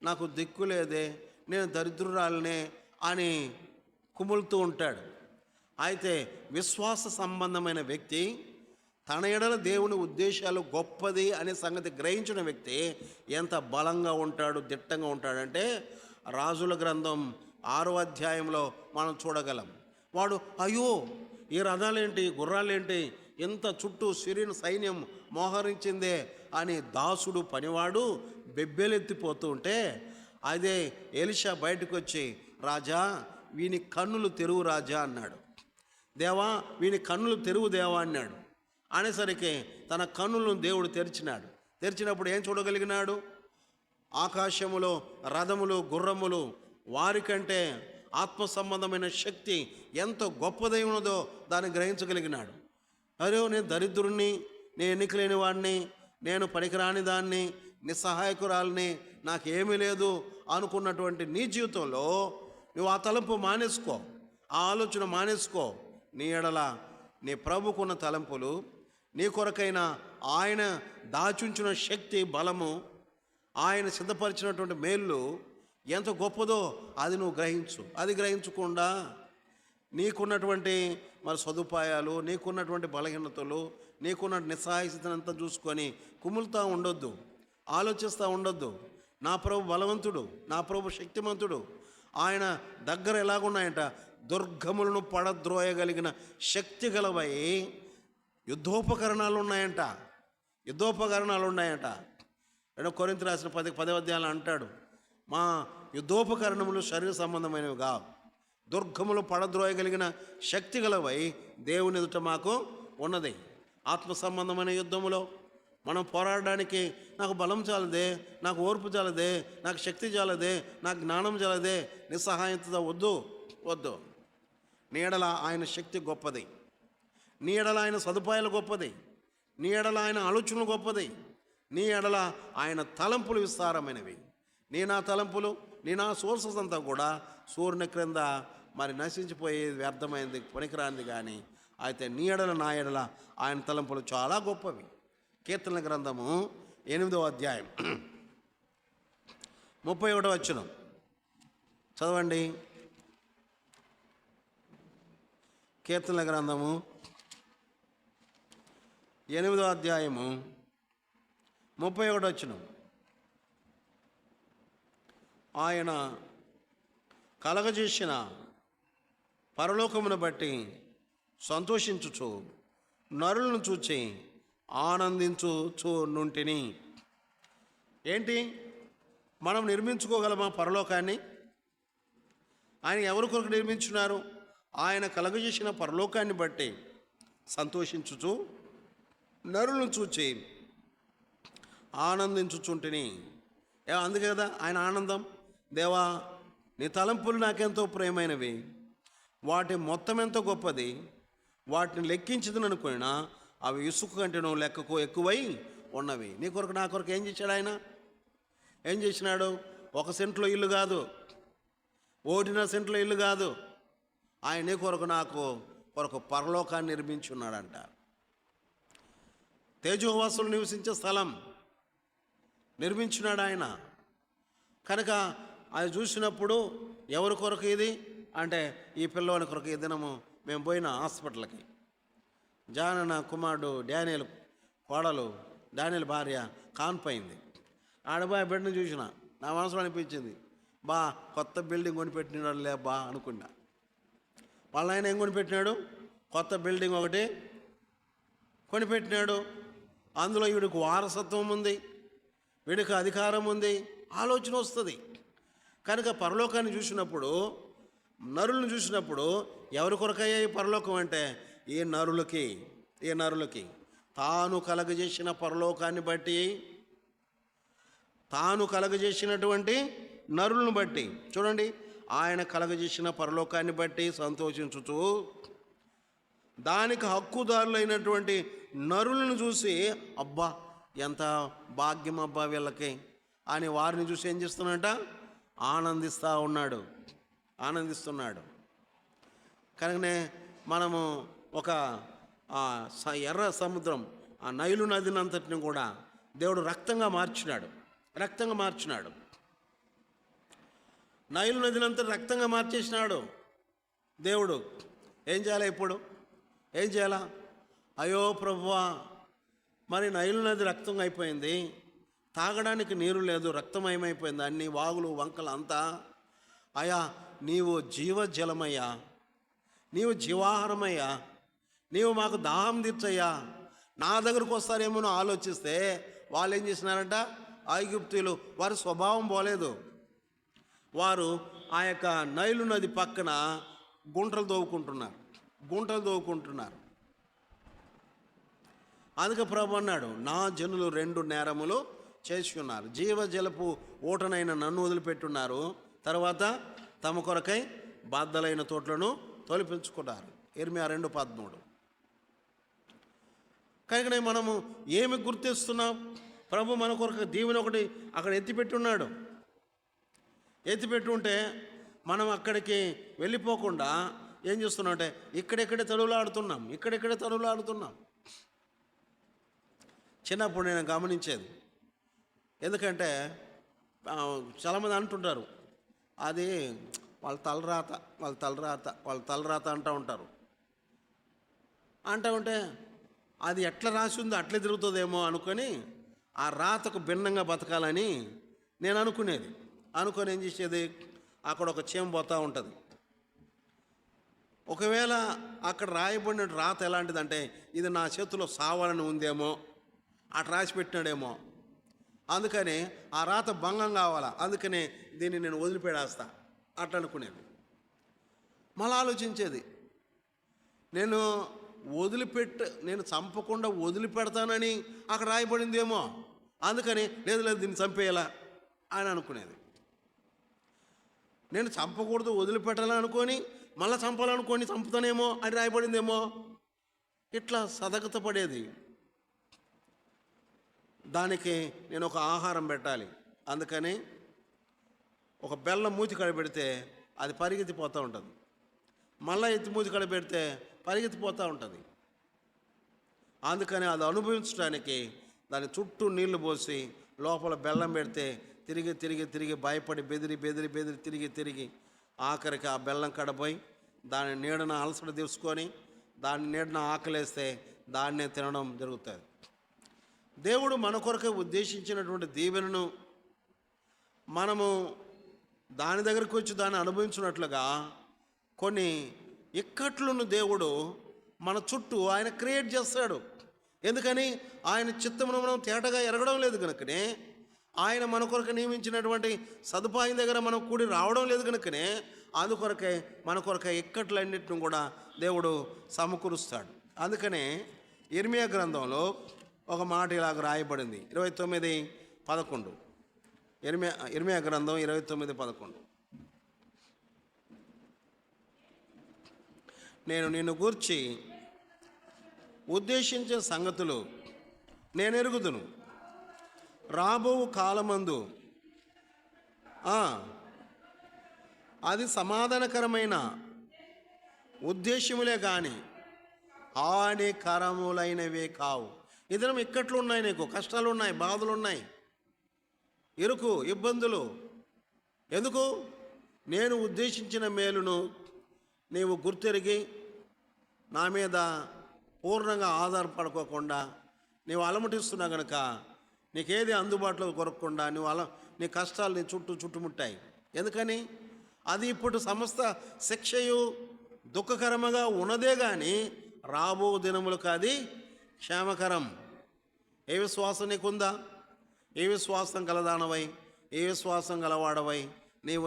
నాకు దిక్కు లేదే, నేను దరిద్రురాలనే అని కుములుతూ ఉంటాడు. అయితే విశ్వాస సంబంధమైన వ్యక్తి, తన ఎడల దేవుని ఉద్దేశాలు గొప్పది అనే సంగతి గ్రహించిన వ్యక్తి ఎంత బలంగా ఉంటాడు, దిట్టంగా ఉంటాడంటే రాజుల గ్రంథం 6వ అధ్యాయంలో మనం చూడగలం. వాడు అయ్యో ఈ రథాలేంటి, గుర్రాలేంటి, ఇంత చుట్టూ సిరియన్ సైన్యం మోహరించిందే అని దాసుడు పనివాడు బెబ్బెలెత్తిపోతూ ఉంటే, అదే ఎలీషా బయటకు వచ్చి, రాజా వీని కన్నులు తెరువు రాజా అన్నాడు. దేవా వీని కన్నులు తెరువు దేవా అన్నాడు. అనేసరికి తన కన్నులను దేవుడు తెరిచినాడు. తెరిచినప్పుడు ఏం చూడగలిగినాడు? ఆకాశములో రథములు గుర్రములు వారికంటే ఆత్మ సంబంధమైన శక్తి ఎంత గొప్పదై ఉన్నదో దాన్ని గ్రహించగలిగినాడు. అరే నేను దరిద్రుణ్ణి, నేను ఎన్నికలేని వాడిని, నేను పనికిరాని దాన్ని, నిస్సహాయకురాలని, నాకేమీ లేదు అనుకున్నటువంటి నీ జీవితంలో నువ్వు ఆ తలంపు మానేసుకో, ఆ ఆలోచన మానేసుకో. నీ ఎడల నీ ప్రభుకున్న తలంపులు, నీ కొరకైన ఆయన దాచుంచిన శక్తి బలము, ఆయన సిద్ధపరిచినటువంటి మేళ్ళు ఎంత గొప్పదో అది నువ్వు గ్రహించు. అది గ్రహించకుండా నీకున్నటువంటి మరి సదుపాయాలు, నీకున్నటువంటి బలహీనతలు, నీకున్న నిస్సహాయస్థితిని అంతా చూసుకొని కుములుతూ ఉండొద్దు, ఆలోచిస్తూ ఉండొద్దు. నా ప్రభు బలవంతుడు, నా ప్రభు శక్తిమంతుడు. ఆయన దగ్గర ఎలాగున్నాయంట, దుర్గములను పడద్రోయగలిగిన శక్తి గలవై యుద్ధోపకరణాలు ఉన్నాయంట, యుద్ధోపకరణాలు ఉన్నాయంట. కొరింథీ రాసిన 10వ అధ్యాయంలో అంటాడు, మా యుద్ధోపకరణములు శరీర సంబంధమైనవి కావు, దుర్గములు పడద్రోయగలిగిన శక్తి గలవై దేవుని ఎదుట మాకు ఉన్నది. ఆత్మ సంబంధమైన యుద్ధములో మనం పోరాడడానికి నాకు బలం చాలదే, నాకు ఓర్పు చాలదే, నాకు శక్తి చాలదే, నాకు జ్ఞానం చాలదే, నిస్సహాయత వద్దు వద్దు. నీ ఎడల ఆయన శక్తి గొప్పది, నీ ఎడల ఆయన సదుపాయాలు గొప్పది, నీ ఎడల ఆయన ఆలోచనలు గొప్పది, నీ ఎడల ఆయన తలంపులు విస్తారమైనవి. నీ నా తలంపులు, నీ నా సోర్సెస్ అంతా కూడా సూర్యుని క్రింద మరి నశించిపోయేది, వ్యర్థమైనది, పనికిరానిది. కానీ అయితే నీ ఎడల నా ఎడల ఆయన తలంపులు చాలా గొప్పవి. కీర్తనల గ్రంథము 8వ అధ్యాయం 31వ వచనం చదవండి. కీర్తనల గ్రంథము 8వ అధ్యాయము 31వ వచనం. ఆయన కలగజేసిన పరలోకమును బట్టి సంతోషించుచు నరులను చూచి ఆనందించుచు నుంటిని. ఏంటి, మనం నిర్మించుకోగలమా పరలోకాన్ని? ఆయన ఎవరి కొరకు నిర్మించున్నారు? ఆయన కలగజేసిన పరలోకాన్ని బట్టి సంతోషించుచు నరులను చూచి ఆనందించుచుంటిని. అందుకే కదా ఆయన ఆనందం. దేవా, నీ తలంపులు నాకెంతో ప్రియమైనవి, వాటి మొత్తం ఎంతో గొప్పది, వాటిని లెక్కించదని అనుకున్నా అవి ఇసుక కంటేనో లెక్కకు ఎక్కువై ఉన్నవి. నీ కొరకు నా కొరకు ఏం చేశాడు ఆయన? ఏం చేసినాడు? 1 సెంట్లో ఇల్లు కాదు, 1.5 సెంట్లో ఇల్లు కాదు, ఆయన నీ కొరకు నాకు కొరకు పరలోకాన్ని నిర్మించున్నాడంట. తేజోవాసులు నివసించే స్థలం నిర్మించినాడు ఆయన. కనుక అది చూసినప్పుడు ఎవరి కొరకు ఇది అంటే, ఈ పిల్లవాని కొరకు. ఈ దినము మేము పోయిన హాస్పిటల్కి, జానన్న కుమారుడు డానియల్ కోడలు, డానియల్ భార్య కాన్పోయింది. ఆడబాయి బిడ్డను చూసిన నా మనసులో అనిపించింది, బా కొత్త బిల్డింగ్ కొనిపెట్టినాడు లే బా అనుకున్నా. వాళ్ళ ఆయన ఏం కొనిపెట్టినాడు? కొత్త బిల్డింగ్ ఒకటి కొనిపెట్టినాడు. అందులో వీడికి వారసత్వం ఉంది, వీడికి అధికారం ఉంది, ఆలోచన వస్తుంది. కనుక పరలోకాన్ని చూసినప్పుడు, నరులను చూసినప్పుడు ఎవరి కొరకయ్యా ఈ పరలోకం అంటే, ఈ నరులకి తాను కలగజేసిన పరలోకాన్ని బట్టి, తాను కలగజేసినటువంటి నరులను బట్టి. చూడండి, ఆయన కలగజేసిన పరలోకాన్ని బట్టి సంతోషించుచు దానికి హక్కుదారులైనటువంటి నరులను చూసి, అబ్బా ఎంత భాగ్యం అబ్బా వీళ్ళకి అని వారిని చూసి ఏం చేస్తున్నాడట? ఆనందిస్తున్నాడు. కనుకనే మనము ఒక ఎర్ర సముద్రం, ఆ నైలు నదిని అంతటిని కూడా దేవుడు రక్తంగా మార్చినాడు. నైలు నదిని అంతా రక్తంగా మార్చేసినాడు దేవుడు. ఏం చేయాలి ఇప్పుడు? ఏం చేయాలా? అయ్యో ప్రభువా, మరి నైలు నది రక్తం అయిపోయింది, తాగడానికి నీరు లేదు, రక్తమయమైపోయింది, అన్ని వాగులు వంకలు అంతా. అయ్యా, నీవు జీవజలమయ్యా, నీవు జీవాహారమయ్యా, నీవు మాకు దాహం తీర్చయ్యా, నా దగ్గరకు వస్తారేమో ఆలోచిస్తే వాళ్ళు ఏం చేసినారంట? ఐగుప్తీయులు, వారి స్వభావం పోలేదు. వారు ఆ యొక్క నైలు నది పక్కన గుంటలు తవ్వుకుంటున్నారు. అందుకే ప్రభు అన్నాడు, నా జనులు 2 నేరములు చేసి ఉన్నారు. జీవజలపు ఊటనైన నన్ను వదిలిపెట్టున్నారు. తర్వాత తమ కొరకై బద్దలైన తోటలను తొలిపించుకున్నారు. ఇర్మియా 2:13. కనుకనే మనము ఏమి గుర్తిస్తున్నాం? ప్రభు మన కొరకు దీవెన ఒకటి అక్కడ ఎత్తిపెట్టున్నాడు. ఎత్తిపెట్టుంటే మనం అక్కడికి వెళ్ళిపోకుండా ఏం చేస్తున్నాం అంటే ఇక్కడెక్కడే తరువులాడుతున్నాం. చిన్నప్పుడు నేను గమనించేది, ఎందుకంటే చాలామంది అంటుంటారు అది వాళ్ళ తలరాత అంటూ ఉంటారు. ఉంటే అది ఎట్లా రాసి ఉందో అట్లే తిరుగుతుందేమో అనుకొని ఆ రాతకు భిన్నంగా బతకాలని నేను అనుకొని ఏం చేసేది, అక్కడ ఒక చీమ పోతూ ఉంటుంది. ఒకవేళ అక్కడ రాయబడిన రాత ఎలాంటిదంటే ఇది నా చేతిలో సావాలని ఉందేమో, అటు రాసి పెట్టినాడేమో, అందుకని ఆ రాత భంగం కావాలా, అందుకనే దీన్ని నేను వదిలిపెడేస్తా అట్లా అనుకునేది. మళ్ళీ ఆలోచించేది, నేను చంపకుండా వదిలిపెడతానని అక్కడ రాయబడిందేమో, అందుకని లేదు దీన్ని చంపేయాలా అని అనుకునేది. నేను చంపకూడదు వదిలిపెట్టాలని అనుకొని మళ్ళీ చంపాలనుకొని చంపుతానేమో అని రాయబడిందేమో, ఇట్లా సదగత పడేది. దానికి నేను ఒక ఆహారం పెట్టాలి, అందుకని ఒక బెల్లం మూతి కడ పెడితే అది పరిగెత్తిపోతూ ఉంటుంది, మళ్ళీ ఎత్తి మూతి కడ పెడితే పరిగెత్తిపోతూ ఉంటుంది. అందుకని అది అనుభవించడానికి దాని చుట్టూ నీళ్లు పోసి లోపల బెల్లం పెడితే తిరిగి భయపడి బెదిరి తిరిగి ఆఖరికి ఆ బెల్లం కడపోయి దాని నీడన అలసట తీసుకొని దాని నీడన ఆకలేస్తే దాన్నే తినడం జరుగుతుంది. దేవుడు మన కొరకే ఉద్దేశించినటువంటి దీవెనను మనము దాని దగ్గరికి వచ్చి దాన్ని అనుభవించినట్లుగా కొన్ని ఇక్కట్లను దేవుడు మన చుట్టూ ఆయన క్రియేట్ చేస్తాడు. ఎందుకని ఆయన చిత్తమును మనం తేటగా ఎరగడం లేదు కనుకనే, ఆయన మన కొరకు నియమించినటువంటి సదుపాయం దగ్గర మనం కూడి రావడం లేదు కనుకనే, అందుకొరకే మన కొరకే ఇక్కట్లన్నింటిని కూడా దేవుడు సమకూరుస్తాడు. అందుకనే ఇర్మియా గ్రంథంలో ఒక మాట ఇలాగ రాయబడింది, 29:11. ఇర్మియా గ్రంథం 29:11. నేను నిన్ను గూర్చి ఉద్దేశించే సంగతులు నేను ఎరుగుదును, రాబో కాలమందు అది సమాధానకరమైన ఉద్దేశములే కానీ హానికరములైనవే కావు. ఇద్దరం ఇక్కట్లు ఉన్నాయి, నీకు కష్టాలు ఉన్నాయి, బాధలు ఉన్నాయి, ఇరుకు ఇబ్బందులు. ఎందుకు? నేను ఉద్దేశించిన మేలును నీవు గుర్తెరిగి నా మీద పూర్ణంగా ఆధారపడుకోకుండా నీవు అలమటిస్తున్నా కనుక నీకేది అందుబాటులో కొరకకుండా నీ కష్టాలు నీ చుట్టుముట్టాయి. ఎందుకని? అది ఇప్పుడు సమస్త శిక్షయు దుఃఖకరముగా ఉన్నదే కానీ రాబో దినములకు అది క్షేమకరం. ఏ విశ్వాసం నీకుందా? ఏ విశ్వాసం కలదానవై, ఏ విశ్వాసం గలవాడవై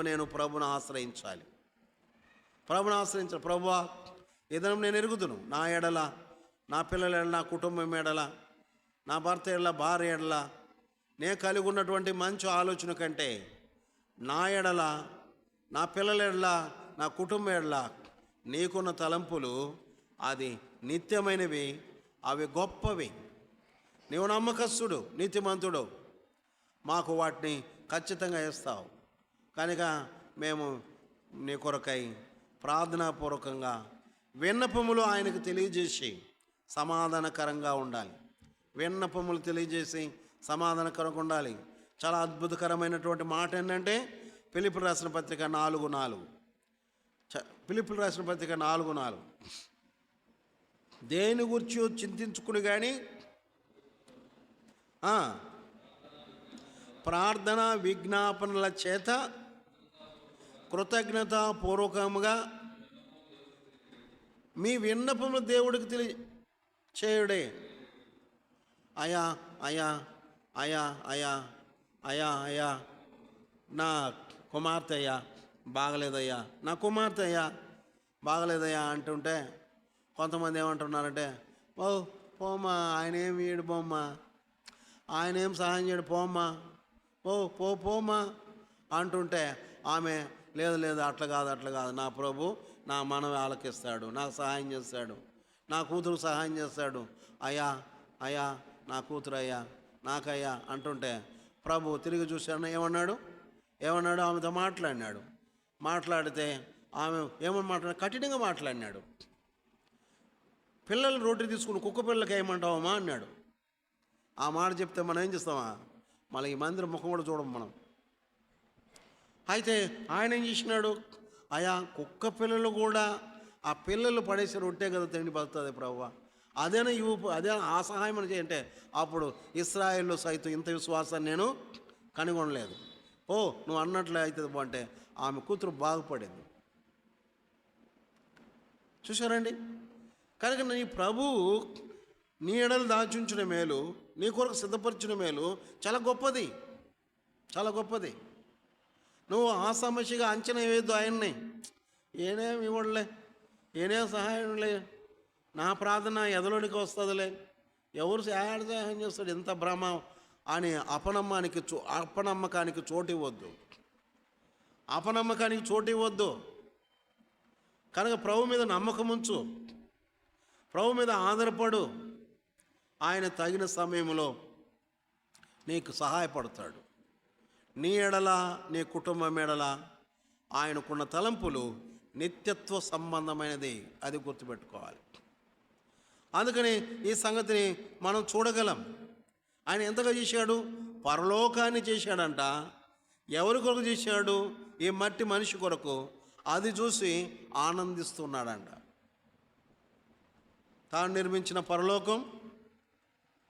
నేను ప్రభుని ఆశ్రయించాలి. ప్రభువా ఈ దినం నేను ఎరుగుదును, నా ఎడల, నా పిల్లల ఎడల, నా కుటుంబం ఎడల, నా భర్త ఎడల, భార్య ఎడల నేను కలిగి ఉన్నటువంటి మంచి ఆలోచన కంటే నా ఎడల, నా పిల్లల ఎడల, నా కుటుంబం ఎడల నీకున్న తలంపులు అది నిత్యమైనవి, అవి గొప్పవి. నీవు నమ్మకస్తుడు, నీతిమంతుడు, మాకు వాటిని ఖచ్చితంగా ఇస్తావు కనుక మేము నీ కొరకై ప్రార్థనాపూర్వకంగా విన్నపములు ఆయనకు తెలియజేసి సమాధానకరంగా ఉండాలి. విన్నపములు తెలియజేసి సమాధానకరంగా ఉండాలి. చాలా అద్భుతకరమైనటువంటి మాట ఏంటంటే ఫిలిప్పీయులకు రాసిన పత్రిక 4:4. ఫిలిప్పీయులకు రాసిన పత్రిక 4:4. దేని గురించి చింతించుకుని కానీ ప్రార్థన విజ్ఞాపనల చేత కృతజ్ఞతాపూర్వకముగా మీ విన్నపములు దేవుడికి తెలియచేయుడే. అయా అయా అయా అయా అయా అయా నా కుమార్తె అయ్యా బాగలేదయ్యా, నా కుమార్తె అయ్యా బాగలేదయ్యా అంటుంటే కొంతమంది ఏమంటున్నారంటే, ఓ పోమ్మా ఆయన ఏమి వీడు బొమ్మ, ఆయన ఏం సహాయం చేయడు, పోమ్మా పోమ్మా అంటుంటే ఆమె లేదు లేదు అట్లా కాదు, నా ప్రభు నా మనవి ఆలకిస్తాడు, నాకు సహాయం చేస్తాడు, నా కూతురు సహాయం చేస్తాడు, అయ్యా నా కూతురు అయ్యా నాకయ్యా అంటుంటే ప్రభు తిరిగి చూశాను ఏమన్నాడు ఆమెతో మాట్లాడితే ఆమె ఏమని కఠినంగా మాట్లాడినాడు. పిల్లలు రోటీ తీసుకుని కుక్క పిల్లలకి ఏమంటావమ్మా అన్నాడు. ఆ మాట చెప్తే మనం ఏం చేస్తామా, మళ్ళీ ఈ మందిరం ముఖం కూడా చూడం మనం. అయితే ఆయన ఏం చేసినాడు, అయ్యా కుక్క పిల్లలు కూడా ఆ పిల్లలు పడేసి రొట్టే కదా తిండి బతుతుంది ప్రభువా, అదే ఆ సహాయం అని చేయంటే అప్పుడు ఇశ్రాయేల్లో సైతం ఇంత విశ్వాసాన్ని నేను కనుగొనలేదు. నువ్వు అన్నట్లే అవుతుంది అంటే ఆమె కూతురు బాగుపడింది. చూసారండి. కనుక నీ ప్రభువు నీ ఎడలు దాచుంచిన మేలు, నీ కొరకు సిద్ధపరిచిన మేలు చాలా గొప్పది, చాలా గొప్పది. నువ్వు ఆ సమస్యగా అంచనా వేయద్దు ఆయన్ని. ఏనేం ఇవ్వడలే, ఏనేం సహాయంలే, నా ప్రార్థన ఎదలోనికి వస్తుందిలే, ఎవరు సహాయం చేస్తాడు, ఎంత భ్రమ అని అపనమ్మకానికి చోటు ఇవ్వద్దు. కనుక ప్రభు మీద నమ్మకం ఉంచు, ప్రభు మీద ఆధారపడు. ఆయన తగిన సమయంలో నీకు సహాయపడతాడు. నీ ఎడల నీ కుటుంబం ఎడల ఆయనకున్న తలంపులు నిత్యత్వ సంబంధమైనది, అది గుర్తుపెట్టుకోవాలి. అందుకని ఈ సంగతిని మనం చూడగలం. ఆయన ఎంతగా చేశాడు, పరలోకాన్ని చేశాడంట. ఎవరి కొరకు చేశాడు, ఈ మట్టి మనిషి కొరకు. అది చూసి ఆనందిస్తున్నాడంట. తాను నిర్మించిన పరలోకం,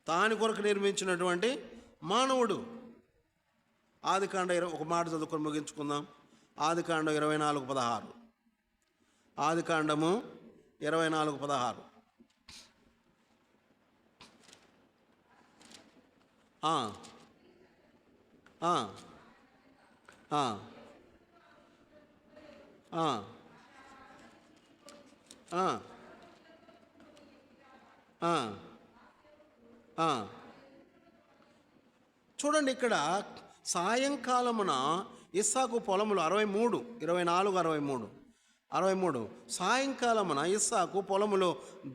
తాని కొరకు నిర్మించినటువంటి మానవుడు. ఆదికాండ ఒక మాట చదువుకొని ముగించుకుందాం. ఆదికాండం 24:16. ఆదికాండము 24:16. చూడండి, ఇక్కడ సాయంకాలమున ఇస్సాకు పొలములు 63 సాయంకాలమున ఇస్సాకు పొలములో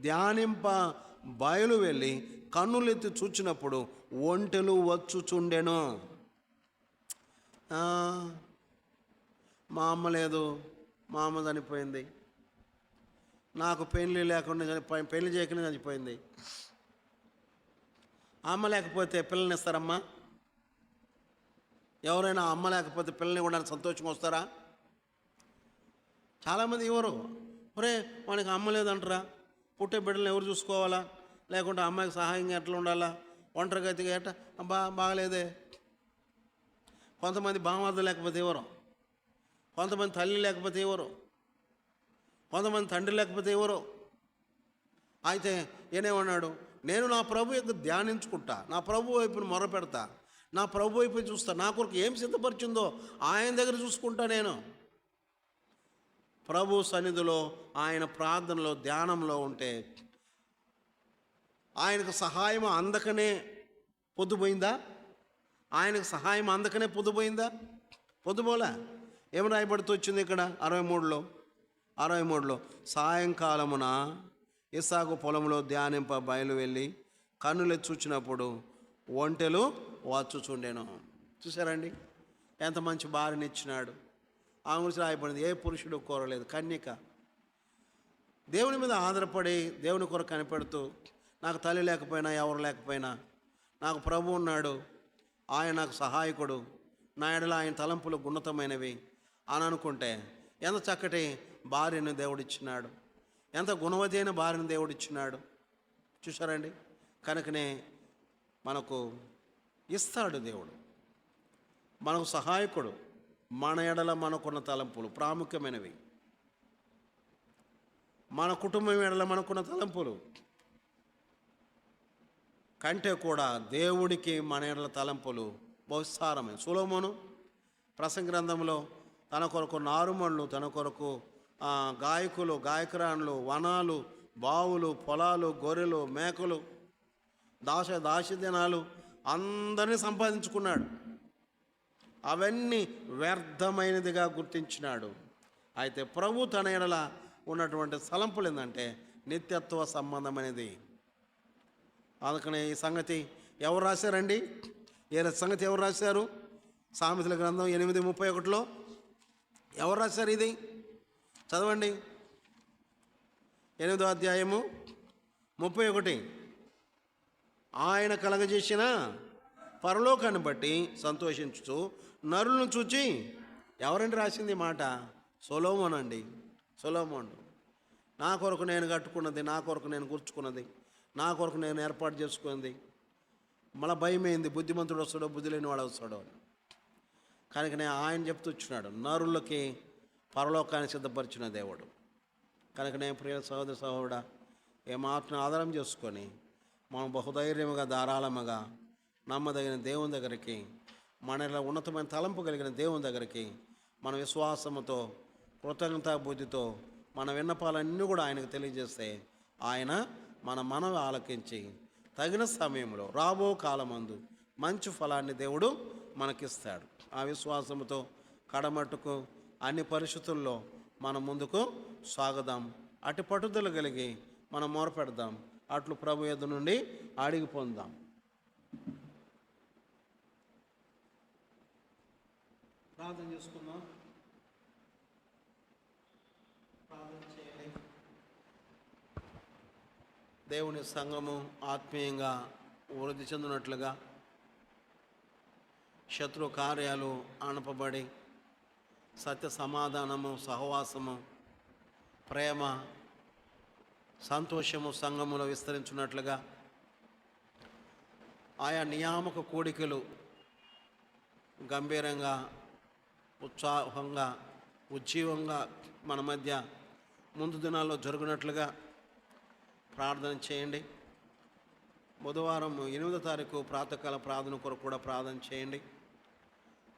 ధ్యానింప బయలు వెళ్ళి కన్నులెత్తి చూచినప్పుడు ఒంటెలు వచ్చుచుండెను. మా అమ్మ లేదు, మా అమ్మ చనిపోయింది, నాకు పెళ్ళి చేయకుండా చనిపోయింది. అమ్మ లేకపోతే పిల్లల్ని ఇస్తారమ్మా? ఎవరైనా అమ్మ లేకపోతే పిల్లల్ని ఇవ్వడానికి సంతోషంగా వస్తారా? చాలామంది ఇవ్వరు. మనకి అమ్మ లేదంటారా, పుట్టే బిడ్డలను ఎవరు చూసుకోవాలా, లేకుంటే అమ్మాయికి సహాయంగా ఎట్లా ఉండాలా, ఒంటరిగతిగా ఎట్లా బాగలేదే. కొంతమంది బామర్ది లేకపోతే ఎవరు, కొంతమంది తల్లి లేకపోతే ఎవరు, కొంతమంది తండ్రి లేకపోతే ఎవరు. అయితే ఏనేమన్నాడు, నేను నా ప్రభు యొక్క ధ్యానించుకుంటా, నా ప్రభు వైపుని మొర పెడతా, నా ప్రభు వైపు చూస్తా, నా కొరకు ఏం సిద్ధపరిచిందో ఆయన దగ్గర చూసుకుంటా. నేను ప్రభు సన్నిధిలో, ఆయన ప్రార్థనలో, ధ్యానంలో ఉంటే ఆయనకు సహాయం అందకనే పొద్దుపోయిందా? ఆయనకు సహాయం అందకనే పొద్దుపోలే. ఏం రాయబడుతూ వచ్చింది ఇక్కడ 63లో సాయంకాలమున ఇస్సాకు పొలంలో ధ్యానింప బయలు వెళ్ళి కన్నులెత్తి చూచినప్పుడు ఒంటెలు వచ్చుచుండెను. చూసారండి, ఎంత మంచి భార్యనిచ్చినాడు. ఆ గురించి రాయబడింది, ఏ పురుషుడు కోరలేదు, కన్యక. దేవుని మీద ఆధారపడి దేవుని కొరకు కనిపెడుతూ, నాకు తల్లి లేకపోయినా ఎవరు లేకపోయినా నాకు ప్రభు ఉన్నాడు, ఆయన నాకు సహాయకుడు, నా ఎడల ఆయన తలంపులు ఉన్నతమైనవి అని అనుకుంటే ఎంత చక్కటి భార్యను దేవుడిచ్చినాడు, ఎంత గుణవతి అయిన భార్యను దేవుడిచ్చినాడు. చూసారండి, కనుకనే మనకు ఇస్తాడు దేవుడు, మనకు సహాయకుడు. మన ఎడల మనకున్న తలంపులు ప్రాముఖ్యమైనవి. మన కుటుంబం ఎడల మనకున్న తలంపులు కంటే కూడా దేవుడికి మన ఎడల తలంపులు బహుసారమే. సొలొమోను ప్రసంగి గ్రంథంలో తన కొరకు నారుమళ్ళు, తన కొరకు గాయకులు, గాయకురాండ్లు, వనాలు, బావులు, పొలాలు, గొర్రెలు, మేకలు, దాసదినాలు అందరినీ సంపాదించుకున్నాడు. అవన్నీ వ్యర్థమైనదిగా గుర్తించినాడు. అయితే ప్రభు తన ఎడల ఉన్నటువంటి తలంపులు ఏంటంటే నిత్యత్వ సంబంధమైనది. అందుకనే ఈ సంగతి ఎవరు రాశారండి? సంగతి ఎవరు రాశారు? సామెతల గ్రంథం 8:31 ఎవరు రాశారు ఇది? చదవండి. 8వ అధ్యాయము 31. ఆయన కలగజేసిన పరలోకాన్ని బట్టి సంతోషించుతూ నరులను చూచి, ఎవరండి రాసింది మాట? సొలొమోను అండి. సొలొమోను. నా కొరకు నేను కట్టుకున్నది, నా కొరకు నేను కూర్చుకున్నది, నా కొరకు నేను ఏర్పాటు చేసుకున్నది. మళ్ళీ భయమైంది, బుద్ధిమంతుడు వస్తాడో బుద్ధి లేని వాడు వస్తాడో. కనుక నేను ఆయన చెప్తూ వచ్చినాడు, నరులకి పరలోకాన్ని సిద్ధపరిచిన దేవుడు. కనుక నేను ప్రియ సహోదర సహోదరుడా, ఏమాత్రం ఆధారం చేసుకొని మనం బహుధైర్యముగా ధారాళముగా నమ్మదగిన దేవుని దగ్గరికి, మనలో ఉన్నతమైన తలంపు కలిగిన దేవుని దగ్గరికి మన విశ్వాసముతో కృతజ్ఞతా బుద్ధితో మన విన్నపాలన్నీ కూడా ఆయనకు తెలియజేస్తే ఆయన మన మనవి ఆలకించి తగిన సమయంలో రాబో కాలమందు మంచి ఫలాన్ని దేవుడు మనకిస్తాడు. ఆ విశ్వాసముతో కడమట్టుకు అన్ని పరిస్థితుల్లో మనం ముందుకు సాగుదాం. అటు పట్టుదల కలిగి మనం మొరపెడదాం. అట్లు ప్రభు యొద్ద నుండి అడిగి పొందాం. ప్రార్థన చేసుకుందాం. ప్రార్థన చేయాలి. దేవుని సంఘము ఆత్మీయంగా వృద్ధి చెందినట్లుగా శత్రు కార్యాలు అణపబడి సత్య సమాధానము, సహవాసము, ప్రేమ, సంతోషము సంఘములో విస్తరించున్నట్లుగా ఆయా నియామక కోడికలు గంభీరంగా, ఉత్సాహంగా, ఉజ్జీవంగా మన మధ్య ముందు దినాల్లో జరుగునట్లుగా ప్రార్థన చేయండి. బుధవారం 8వ తారీఖు ప్రాతకాల ప్రార్థన కొరకు కూడా ప్రార్థన చేయండి.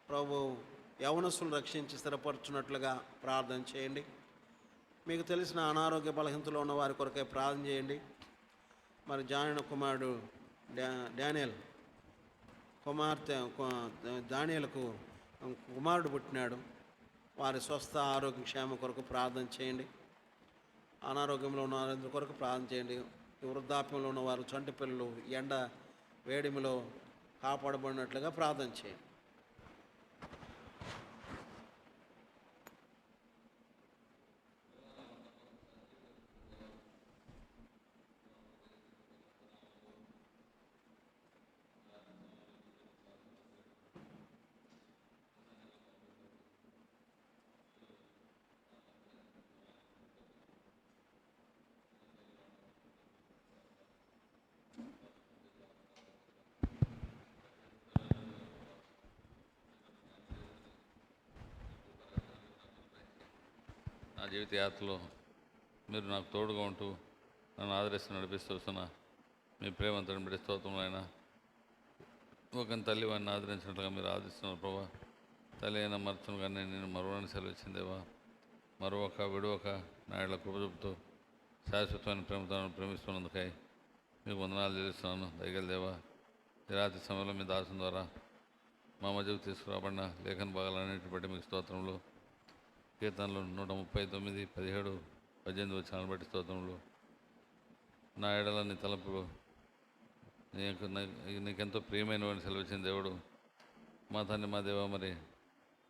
ప్రభు యవనస్తులను రక్షించి స్థిరపరచున్నట్లుగా ప్రార్థన చేయండి. మీకు తెలిసిన అనారోగ్య బలహీనతలో ఉన్న వారి కొరకే ప్రార్థన చేయండి. మరి జాయిన కుమారుడు డానియల్ కుమార్తె దానియేలుకు కుమారుడు పుట్టినాడు. వారి స్వస్థ ఆరోగ్య క్షేమ కొరకు ప్రార్థన చేయండి. అనారోగ్యంలో ఉన్న వారి కొరకు ప్రార్థన చేయండి. వృద్ధాప్యంలో ఉన్న వారు, చంటి పిల్లలు ఎండ వేడిమిలో కాపాడబడినట్లుగా ప్రార్థన చేయండి. నా జీవిత యాత్రలో మీరు నాకు తోడుగా ఉంటూ నన్ను ఆదరిస్తూ నడిపిస్తూ వస్తున్న మీ ప్రేమంతని బిడ్డ స్తోత్రములైనా ఒకని తల్లి వాడిని ఆదరించినట్లుగా మీరు ఆదరిస్తున్నారు ప్రభా. తల్లి అయినా మరచను కానీ నేను మరొకని సెలవిచ్చిందేవా. మరొక విడవక నా ఇళ్ళ కృప చూపుతూ శాశ్వతమైన ప్రేమతో ప్రేమిస్తున్నందుకై మీకు వందనాలు చెల్లిస్తున్నాను. దయగల దేవా, ఈ రాత్రి సమయంలో మీ దాసం ద్వారా మా మధ్యకు తీసుకురాబడిన లేఖన భాగాలన్నింటిని బట్టి మీకు స్తోత్రములు. కీర్తనలు 139, 17, 18 వచనాలను బట్టి స్తోత్రములు. నా ఎడల నీ తలంపులు నీకెంతో ప్రియమైనవని సెలవిచ్చిన దేవుడు మా తండ్రి మా దేవ. మరి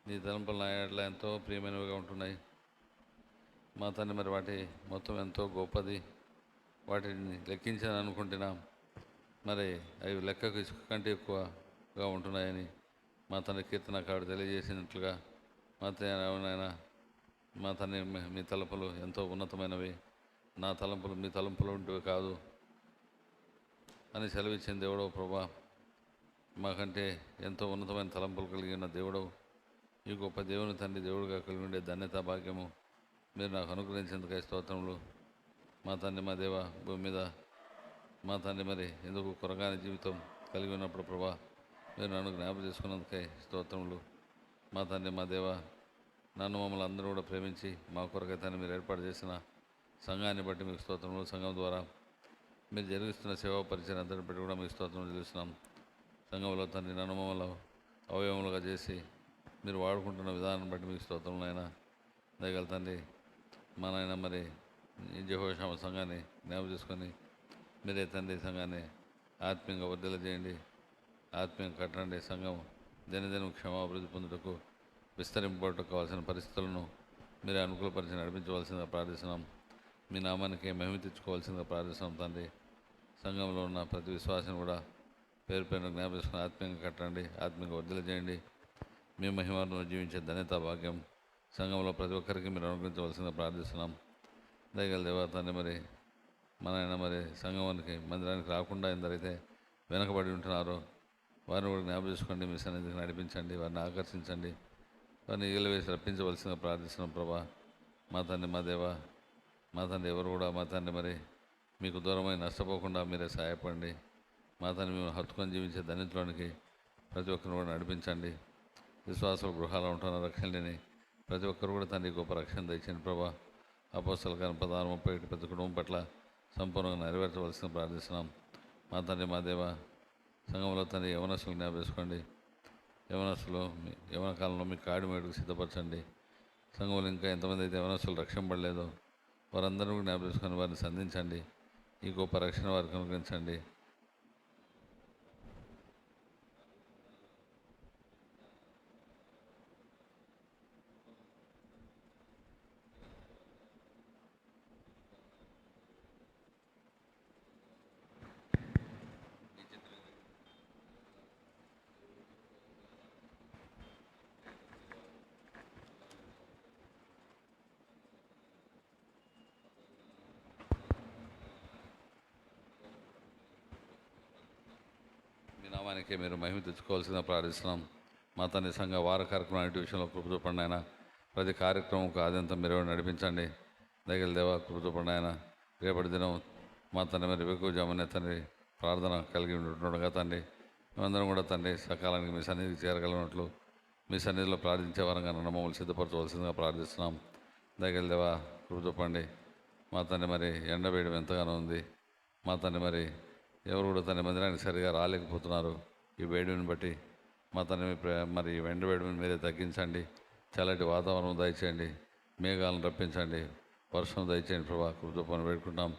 నీ తలంపులు నా ఎడల ఎంతో ప్రియమైనవిగా ఉంటున్నాయి మా తండ్రి. మరి వాటి మొత్తం ఎంతో గొప్పది. వాటిని లెక్కించాను అనుకుంటున్నా, మరి అవి లెక్కకు ఇసుక కంటే ఎక్కువగా ఉంటున్నాయని మా తండ్రి కీర్తనకారుడు తెలియజేసినట్లుగా మా తండ్రి మా తండ్రి మీ తలంపులు ఎంతో ఉన్నతమైనవి, నా తలంపులు మీ తలంపులు ఉంటవి కాదు అని సెలవిచ్చిన దేవుడవు ప్రభా. మాకంటే ఎంతో ఉన్నతమైన తలంపులు కలిగిన దేవుడవు. ఈ గొప్ప దేవుని తండ్రి దేవుడిగా కలిగి ఉండే ధన్యత భాగ్యము మీరు నాకు అనుగ్రహించేందుకై స్తోత్రములు. మా తండ్రి మా దేవ, భూమి మీద మా తండ్రి మరి ఎందుకు కొరగాని జీవితం కలిగి ఉన్నప్పుడు ప్రభా మీరు నన్ను జ్ఞాపకం చేసుకున్నందుకై స్తోత్రములు. మా తండ్రి మా దేవ, నన్ను మమ్మల్ని అందరూ కూడా ప్రేమించి మా కొరకైతే మీరు ఏర్పాటు చేసిన సంఘాన్ని బట్టి మీకు స్తోత్రములు. సంఘం ద్వారా మీరు జరిగిస్తున్న సేవా పరిచయం అందరిని బట్టి కూడా మీకు స్తోత్రం తెలుస్తున్నాం. సంఘంలో తండ్రి నన్ను మమ్మల్ని అవయవములుగా చేసి మీరు వాడుకుంటున్న విధానం బట్టి మీకు స్తోత్రములైనా దయగల తండ్రి మా నాయన మరి ఈ యెహోషామ సంఘాన్ని జ్ఞాపకం చేసుకొని మీరే తండ్రి సంఘాన్ని ఆత్మీయంగా వర్ధల చేయండి, ఆత్మీయంగా కట్టండి. సంఘం దినదినం క్షమాభివృద్ధి పొందుటకు విస్తరింపబడటకు కావాల్సిన పరిస్థితులను మీరే అనుకూలపరిచి నడిపించవలసిందిగా ప్రార్థిస్తున్నాం. మీ నామానికి మహిమ తెచ్చుకోవాల్సిందిగా ప్రార్థిస్తున్నాం తండ్రి. సంఘంలో ఉన్న ప్రతి విశ్వాసం కూడా పేరు పేరున జ్ఞాపకం ఆత్మీయంగా కట్టండి, ఆత్మీయంగా వర్ధల చేయండి. మీ మహిమను జీవించే ధన్యత భాగ్యం సంఘంలో ప్రతి ఒక్కరికి మీరు అనుగ్రహించవలసిందిగా ప్రార్థిస్తున్నాం. దయగల దేవా తండ్రి మరి మన ఆయన మరి సంఘానికి మందిరానికి రాకుండా ఎందరైతే వెనకబడి ఉంటున్నారో వారిని కూడా జ్ఞాపకం చేసుకోండి, మీ సన్నిధికి నడిపించండి, వారిని ఆకర్షించండి, వారిని ఈగలవేసి రప్పించవలసిందిగా ప్రార్థిస్తున్నాం. ప్రభా మా తండ్రి మా దేవా మా తండ్రి ఎవరు కూడా మా తండ్రి మరి మీకు దూరమై నష్టపోకుండా మీరే సహాయపడండి. మా తండ్రి మేము హత్తుకొని జీవించే ధన్యతలోనికి ప్రతి ఒక్కరిని కూడా నడిపించండి. విశ్వాసాల గృహాలు ఉంటున్న రక్షణ లేని ప్రతి ఒక్కరు కూడా తండ్రి గొప్ప రక్షణ తెచ్చండి. ప్రభా అపోస్తల కార్యం 16:31 ప్రతి కుటుంబం పట్ల సంపూర్ణంగా నెరవేర్చవలసిన ప్రార్థిస్తున్నాం. మా తండ్రి మా దేవ సంఘంలో తండ్రి యవనస్తులు జ్ఞాపేసుకోండి. యవనస్తులు యవన కాలంలో మీ కాడి మేడుకు సిద్ధపరచండి. సంఘంలో ఇంకా ఎంతమంది అయితే యవనస్తులు రక్షింపబడలేదో వారందరూ జ్ఞాపేసుకొని వారిని సంధించండి. ఈ గొప్ప రక్షణ వారికి అనుగ్రహించండి. నామానికి మీరు మహిమ తెచ్చుకోవాల్సిందిగా ప్రార్థిస్తున్నాం. మా తండ్రి సంఘ వార కార్యక్రమం అన్నిటి విషయంలో కృప చూపండి ఆయన. ప్రతి కార్యక్రమంకు ఆద్యంతం మీరు నడిపించండి. దయగల దేవ కృప చూపండి ఆయన. రేపటి దినం మా తండ్రి మరి ఎక్కువజామనే తండ్రి ప్రార్థన కలిగి ఉంటుండగా తండ్రి మేమందరం కూడా తండ్రి సకాలానికి మీ సన్నిధికి చేరగలిగినట్లు మీ సన్నిధిలో ప్రార్థించే వరంగా నన్ను మమ్మల్ని సిద్ధపరచవలసిందిగా ప్రార్థిస్తున్నాం. దయగల దేవ కృప చూపండి. మా తండ్రి మరి ఎండవేయడం ఎంతగానో ఉంది. మా తండ్రి మరి ఎవరు కూడా తన మందిరానికి సరిగా రాలేకపోతున్నారు. ఈ వేడిని బట్టి మా తన మరి ఎండ వేడిని మీరే తగ్గించండి. చల్లటి వాతావరణం దయచేయండి. మేఘాలను రప్పించండి. వర్షం దయచేయండి. ప్రభా కృపను వేడుకుంటాం.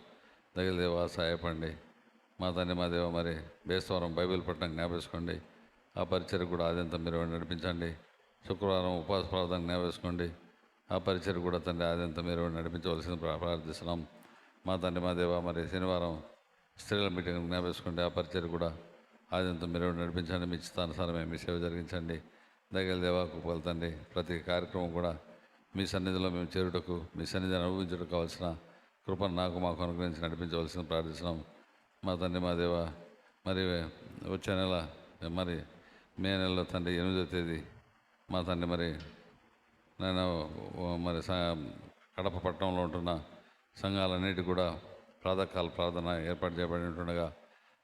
దగ్గర దేవా సహాయపడండి. మా తండ్రి మా దేవ మరి బేస్తవారం బైబిల్ పట్టణం జ్ఞాపేసుకోండి. ఆ పరిచయం కూడా ఆద్యంతం మీరు నడిపించండి. శుక్రవారం ఉపవాస ప్రార్థన జ్ఞాపేసుకోండి. ఆ పరిచయం కూడా తండ్రి ఆద్యంతం మీరు నడిపించవలసింది ప్రార్థిస్తున్నాం. మా తండ్రి మా దేవ మరి శనివారం స్త్రీల మీటింగ్ జ్ఞాపేసుకోండి. ఆ పరిచయం కూడా ఆద్యంతం మీరు నడిపించండి. మీ చిత్తానుసారమే మీ సేవ జరిగించండి. దగ్గర దేవా కృపలు తండ్రి ప్రతి కార్యక్రమం కూడా మీ సన్నిధిలో మేము చేరుటకు మీ సన్నిధిని అనుభవించడం కావాల్సిన కృపను నాకు మాకు అనుగ్రహించి నడిపించవలసిన ప్రార్థిస్తున్నాం. మా తండ్రి మా దేవ మరి వచ్చే నెల మరి మే నెలలో తండ్రి 8వ తేదీ మా తండ్రి మరి నేను మరి కడప పట్టణంలో ఉంటున్న సంఘాలన్నిటి కూడా ప్రాతకాల ప్రార్థన ఏర్పాటు చేయబడి ఉంటుండగా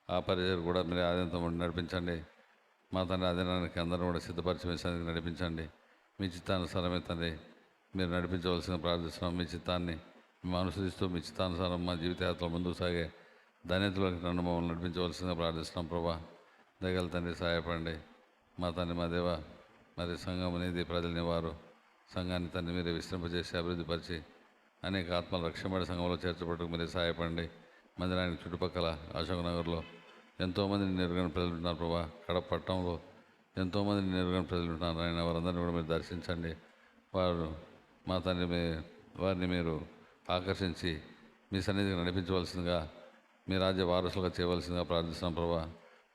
ఆ పరిచయం కూడా మీరు ఆద్యంతం నడిపించండి. మా తండ్రి ఆదినానికి అందరూ కూడా సిద్ధపరిచి మీ సన్నిధికి నడిపించండి. మీ చిత్తానుసారమే తండ్రి మీరు నడిపించవలసిన ప్రార్థిస్తున్నాం. మీ చిత్తాన్ని మేము అనుసరిస్తూ మీ చిత్తానుసారం మా జీవితయాత్రలో ముందుకు సాగే ధన్యతలోకి నన్ను మమ్మల్ని నడిపించవలసిందిగా ప్రార్థిస్తున్నాం. ప్రభా దగ్గర తండ్రి సహాయపడండి. మా తండ్రి మా దేవ మరి సంఘం అనేది ప్రజలని వారు సంఘాన్ని తండ్రి మీరే విస్తరింపజేసి అభివృద్ధిపరిచి అనేక ఆత్మలు రక్షణపడి సంఘంలో చేర్చబడటకు మీరే సహాయపడండి. మందిరానికి చుట్టుపక్కల అశోక్ నగర్లో ఎంతోమంది నిర్గణ ప్రజలు ఉంటున్నారు. ప్రభా కడప పట్టణంలో ఎంతోమంది నిర్గణ ప్రజలు ఉంటున్నారు. ఆయన వారందరినీ కూడా మీరు దర్శించండి. వారు మా తండ్రి వారిని మీరు ఆకర్షించి మీ సన్నిధికి నడిపించవలసిందిగా మీ రాజ్య వారసులుగా చేయవలసిందిగా ప్రార్థిస్తున్నాం. ప్రభా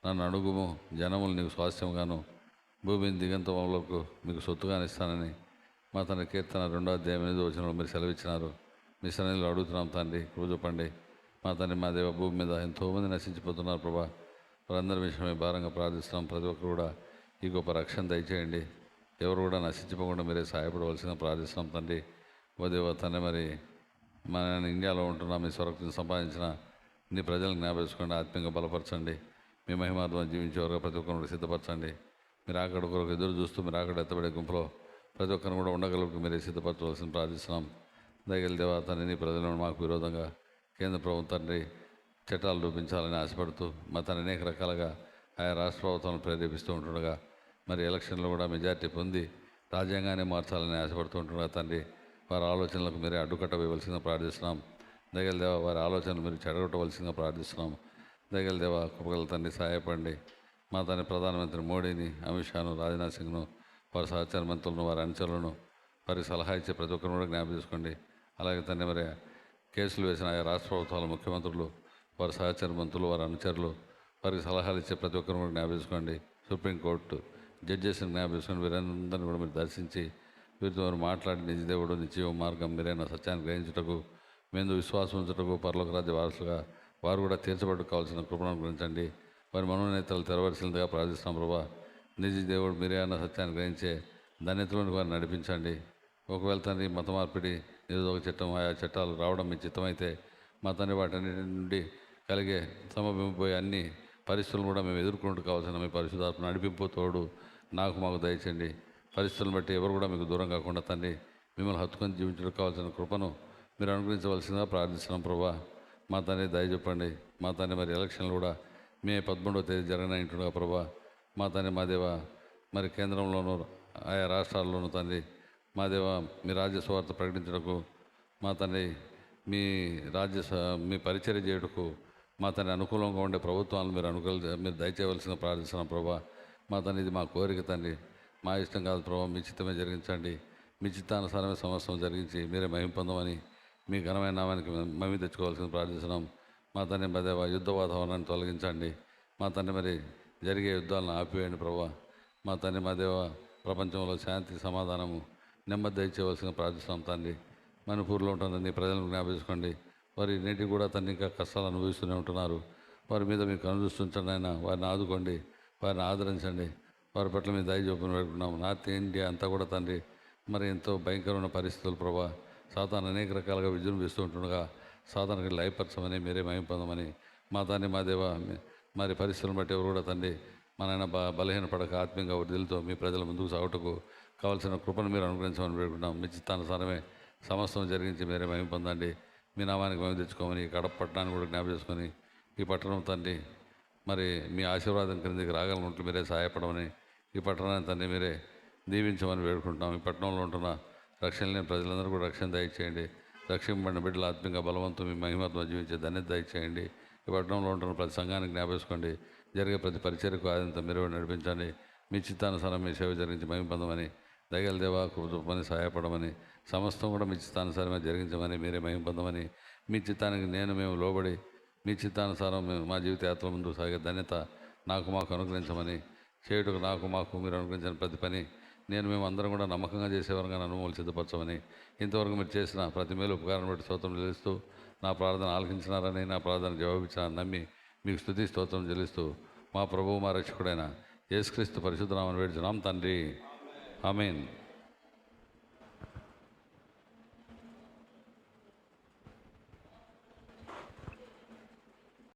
నన్ను అడుగుము జనములు నీకు స్వాస్థ్యంగాను భూమిని దిగంతంలోకి మీకు సొత్తుగానే ఇస్తానని మా తండ్రి కీర్తన 2:8 మీరు సెలవిచ్చినారు. మీ సన్నిధిలో అడుగుతున్నాం తండ్రి కృప చూపండి. మా తండ్రి మా దేవ భూమి మీద ఎంతోమంది నశించిపోతున్నారు. ప్రభా వారందరి విషయమే భారంగా ప్రార్థిస్తున్నాం. ప్రతి ఒక్కరు కూడా ఈ గొప్ప రక్షణ దయచేయండి. ఎవరు కూడా నశించిపోకుండా మీరే సహాయపడవలసిందిగా ప్రార్థిస్తున్నాం తండ్రి. ఓ దేవ తండ్రి మరి మన ఇండియాలో ఉంటున్న మీ స్వరక్తిని సంపాదించిన నీ ప్రజలను జ్ఞాపేసుకోండి. ఆత్మీయంగా బలపరచండి. మీ మహిమాత్మ జీవించేవారుగా ప్రతి ఒక్కరిని సిద్ధపరచండి. మీరు అక్కడ కొరకు ఎదురు చూస్తూ మీరు అక్కడ ఎత్తబడే గుంపులో ప్రతి ఒక్కరిని కూడా ఉండగలకు మీరే సిద్ధపరచవలసిన ప్రార్థిస్తున్నాం. దయగల దేవ తండ్రి నీ ప్రజలను మాకు విరోధంగా కేంద్ర ప్రభుత్వం తండ్రి చట్టాలు రూపించాలని ఆశపడుతూ మా తండ్రి అనేక రకాలుగా ఆయా రాష్ట్ర ప్రభుత్వాలను ప్రేరేపిస్తూ ఉంటుండగా మరి ఎలక్షన్లో కూడా మెజార్టీ పొంది రాజ్యాంగాన్ని మార్చాలని ఆశపడుతూ ఉంటుండగా తండ్రి వారి ఆలోచనలకు మీరే అడ్డుకట్ట వేయవలసిందిగా ప్రార్థిస్తున్నాం. దయగల దేవ వారి ఆలోచనలు మీరు చెడగొట్టవలసిందిగా ప్రార్థిస్తున్నాం. దయగల దేవ కృపగల తండ్రి సహాయపడండి. మా తండ్రి ప్రధానమంత్రి మోడీని, అమిత్ షాను, రాజ్నాథ్ సింగ్ను, వారి సహచార మంత్రులను, వారి అనుచరులను, వారికి సలహా ఇచ్చే ప్రతి ఒక్కరిని కూడా జ్ఞాపకం చేసుకోండి. అలాగే తండ్రి మరి కేసులు వేసిన ఆయా రాష్ట్ర ప్రభుత్వాల ముఖ్యమంత్రులు, వారి సహచార మంత్రులు, వారి అనుచరులు, వారికి సలహాలు ఇచ్చే ప్రతి ఒక్కరిని కూడా జ్ఞాపకం చేసుకోండి. సుప్రీంకోర్టు జడ్జెస్ని జ్ఞాపకం చేసుకోండి. వీరందరినీ కూడా మీరు దర్శించి వీరితో వారు మాట్లాడి నిజదేవుడు, నిత్య మార్గం మీరైనా సత్యాన్ని గ్రహించుటకు, మేము విశ్వాసం ఉంచుటకు, పరలోక రాజ్య వారసులుగా వారు కూడా తీర్చబట్టు కావాల్సిన కృపను గురించండి. వారి మనోనేతలు తెరవలసిందిగా ప్రార్థిస్తున్నాం ప్రభా. నిజ దేవుడు మీరే అన్న సత్యాన్ని గ్రహించే ధన్యతలను వారిని నడిపించండి. ఒకవేళ తండ్రి మత మార్పిడి నిరోధక చట్టం, ఆయా చట్టాలు రావడం మీ చిత్తమైతే మా తండ్రి వాటన్నిటి నుండి కలిగే సమభింపోయే అన్ని పరిస్థితులను కూడా మేము ఎదుర్కొంటూ కావాల్సిన మీ పరిశుధాత్మ నడిపింపు తోడు మాకు దయచండి. పరిస్థితులను బట్టి ఎవరు కూడా మీకు దూరం కాకుండా తండ్రి మిమ్మల్ని హత్తుకొని జీవించడానికి కావాల్సిన కృపను మీరు అనుగ్రహించవలసిందిగా ప్రార్థిస్తున్నాం ప్రభా. మా తండ్రి దయ చెప్పండి. మా తండ్రి మరి ఎలక్షన్లు కూడా మే 11వ తేదీ జరగనంటుండగా ప్రభా. మా తండ్రి మా దేవ మరి కేంద్రంలోనూ ఆయా రాష్ట్రాల్లోనూ తండ్రి మా దేవ మీ రాజ్య సువార్త ప్రకటించడానికి మా తండ్రి మీ మీ పరిచర్య చేయుటకు మా తండ్రి అనుకూలంగా ఉండే ప్రభుత్వాలను మీరు దయచేయవలసిన ప్రార్థిస్తున్నాం ప్రభా. మా తండ్రి ఇది మా కోరిక తండ్రి, మా ఇష్టం కాదు ప్రభా. మీ చిత్తమే జరిగించండి. మీ చిత్తానుసారమే సంవత్సరం జరిగించి మీరే మహిమ పొందమని, మీ ఘనమైన నామానికి మహిమ తెచ్చుకోవాల్సిన ప్రార్థిస్తున్నాం. మా తండ్రి మా దేవ యుద్ధ వాతావరణాన్ని తొలగించండి. మా తండ్రి మరి జరిగే యుద్ధాలను ఆపివేయండి ప్రభా. మా తండ్రి మా దేవ ప్రపంచంలో శాంతి, సమాధానము, నెమ్మది దయచేయవలసిన ప్రార్థిస్తున్నాం తండ్రి. మణిపూర్లో ఉంటున్న నీ ప్రజలను జ్ఞాపించుకోండి. వారి నేటికి కూడా తండ్రి ఇంకా కష్టాలు అనుభవిస్తూనే ఉంటున్నారు. వారి మీద మీకు అనుదృష్టించండి అయినా వారిని ఆదుకోండి, వారిని ఆదరించండి. వారి పట్ల మీద దయ చూపుని పెట్టుకున్నాము. నార్త్ ఇండియా అంతా కూడా తండ్రి మరి ఎంతో భయంకరమైన పరిస్థితులు ప్రభా. సాతాను అనేక రకాలుగా విజృంభిస్తూ ఉంటుండగా సాతానికి లయపరచమని మీరే మహిమ పొందమని మా తండ్రి మా దేవ మరి పరిస్థితులను బట్టి ఎవరు కూడా తండ్రి మనైనా బలహీన పడక ఆత్మీయంగా వృద్ధులతో మీ ప్రజల ముందుకు సాగుటకు కావాల్సిన కృపను మీరు అనుగ్రహించమని పెట్టుకుంటాం. మీ చిత్తానుసారమే సమస్తం జరిగించి మీరే మహిమ పొందండి. మీ నామానికి మహిమ తెచ్చుకోమని ఈ కడప పట్టణాన్ని కూడా జ్ఞాపకం చేసుకొని ఈ పట్టణం తండ్రి మరి మీ ఆశీర్వాదం క్రిందికి రాగలనట్లు మీరే సహాయపడమని, ఈ పట్టణాన్ని తండ్రి మీరే దీవించమని వేడుకుంటున్నాం. ఈ పట్టణంలో ఉంటున్న రక్షణ లేని ప్రజలందరూ కూడా రక్షణ దయచేయండి. రక్షింపబడిన బిడ్డలు ఆత్మీయంగా బలవంతం మీ మహిమత్వం జీవించే ధన్యత దయచేయండి. ఈ పట్టణంలో ఉంటున్న ప్రతి సంఘానికి జ్ఞాపేసుకోండి. జరిగే ప్రతి పరిచర్యకు ఆదంతా మీరు నడిపించండి. మీ చిత్తానుసారం మీ సేవ జరిగించి మహిమ పొందమని, దయగల దేవా కృపని సహాయపడమని, సమస్తం కూడా మీ చిత్తానుసారమే జరిగించమని, మీరే మహిమ పొందమని, మీ చిత్తానికి మేము లోబడి మీ చిత్తానుసారం మా జీవిత యాత్ర ముందు సాగే ధన్యత మాకు అనుగ్రహించమని, చేయుటకు మాకు మీరు అనుగ్రహించిన ప్రతి పని మేము అందరం కూడా నమ్మకంగా చేసేవారుగా అనుమోలు సిద్ధపరచమని, ఇంతవరకు మీరు చేసిన ప్రతి మేలు ఉపకారం బట్టి స్తోత్రం చెల్లిస్తూ, నా ప్రార్థన ఆలకించినారని, నా ప్రార్థన జవాబిచ్చారని నమ్మి మీకు స్తుతి స్తోత్రం చెల్లిస్తూ మా ప్రభువు మా రక్షకుడైన యేసుక్రీస్తు పరిశుద్ధ నామమున వేడుచున్నాం తండ్రి. ఆమేన్.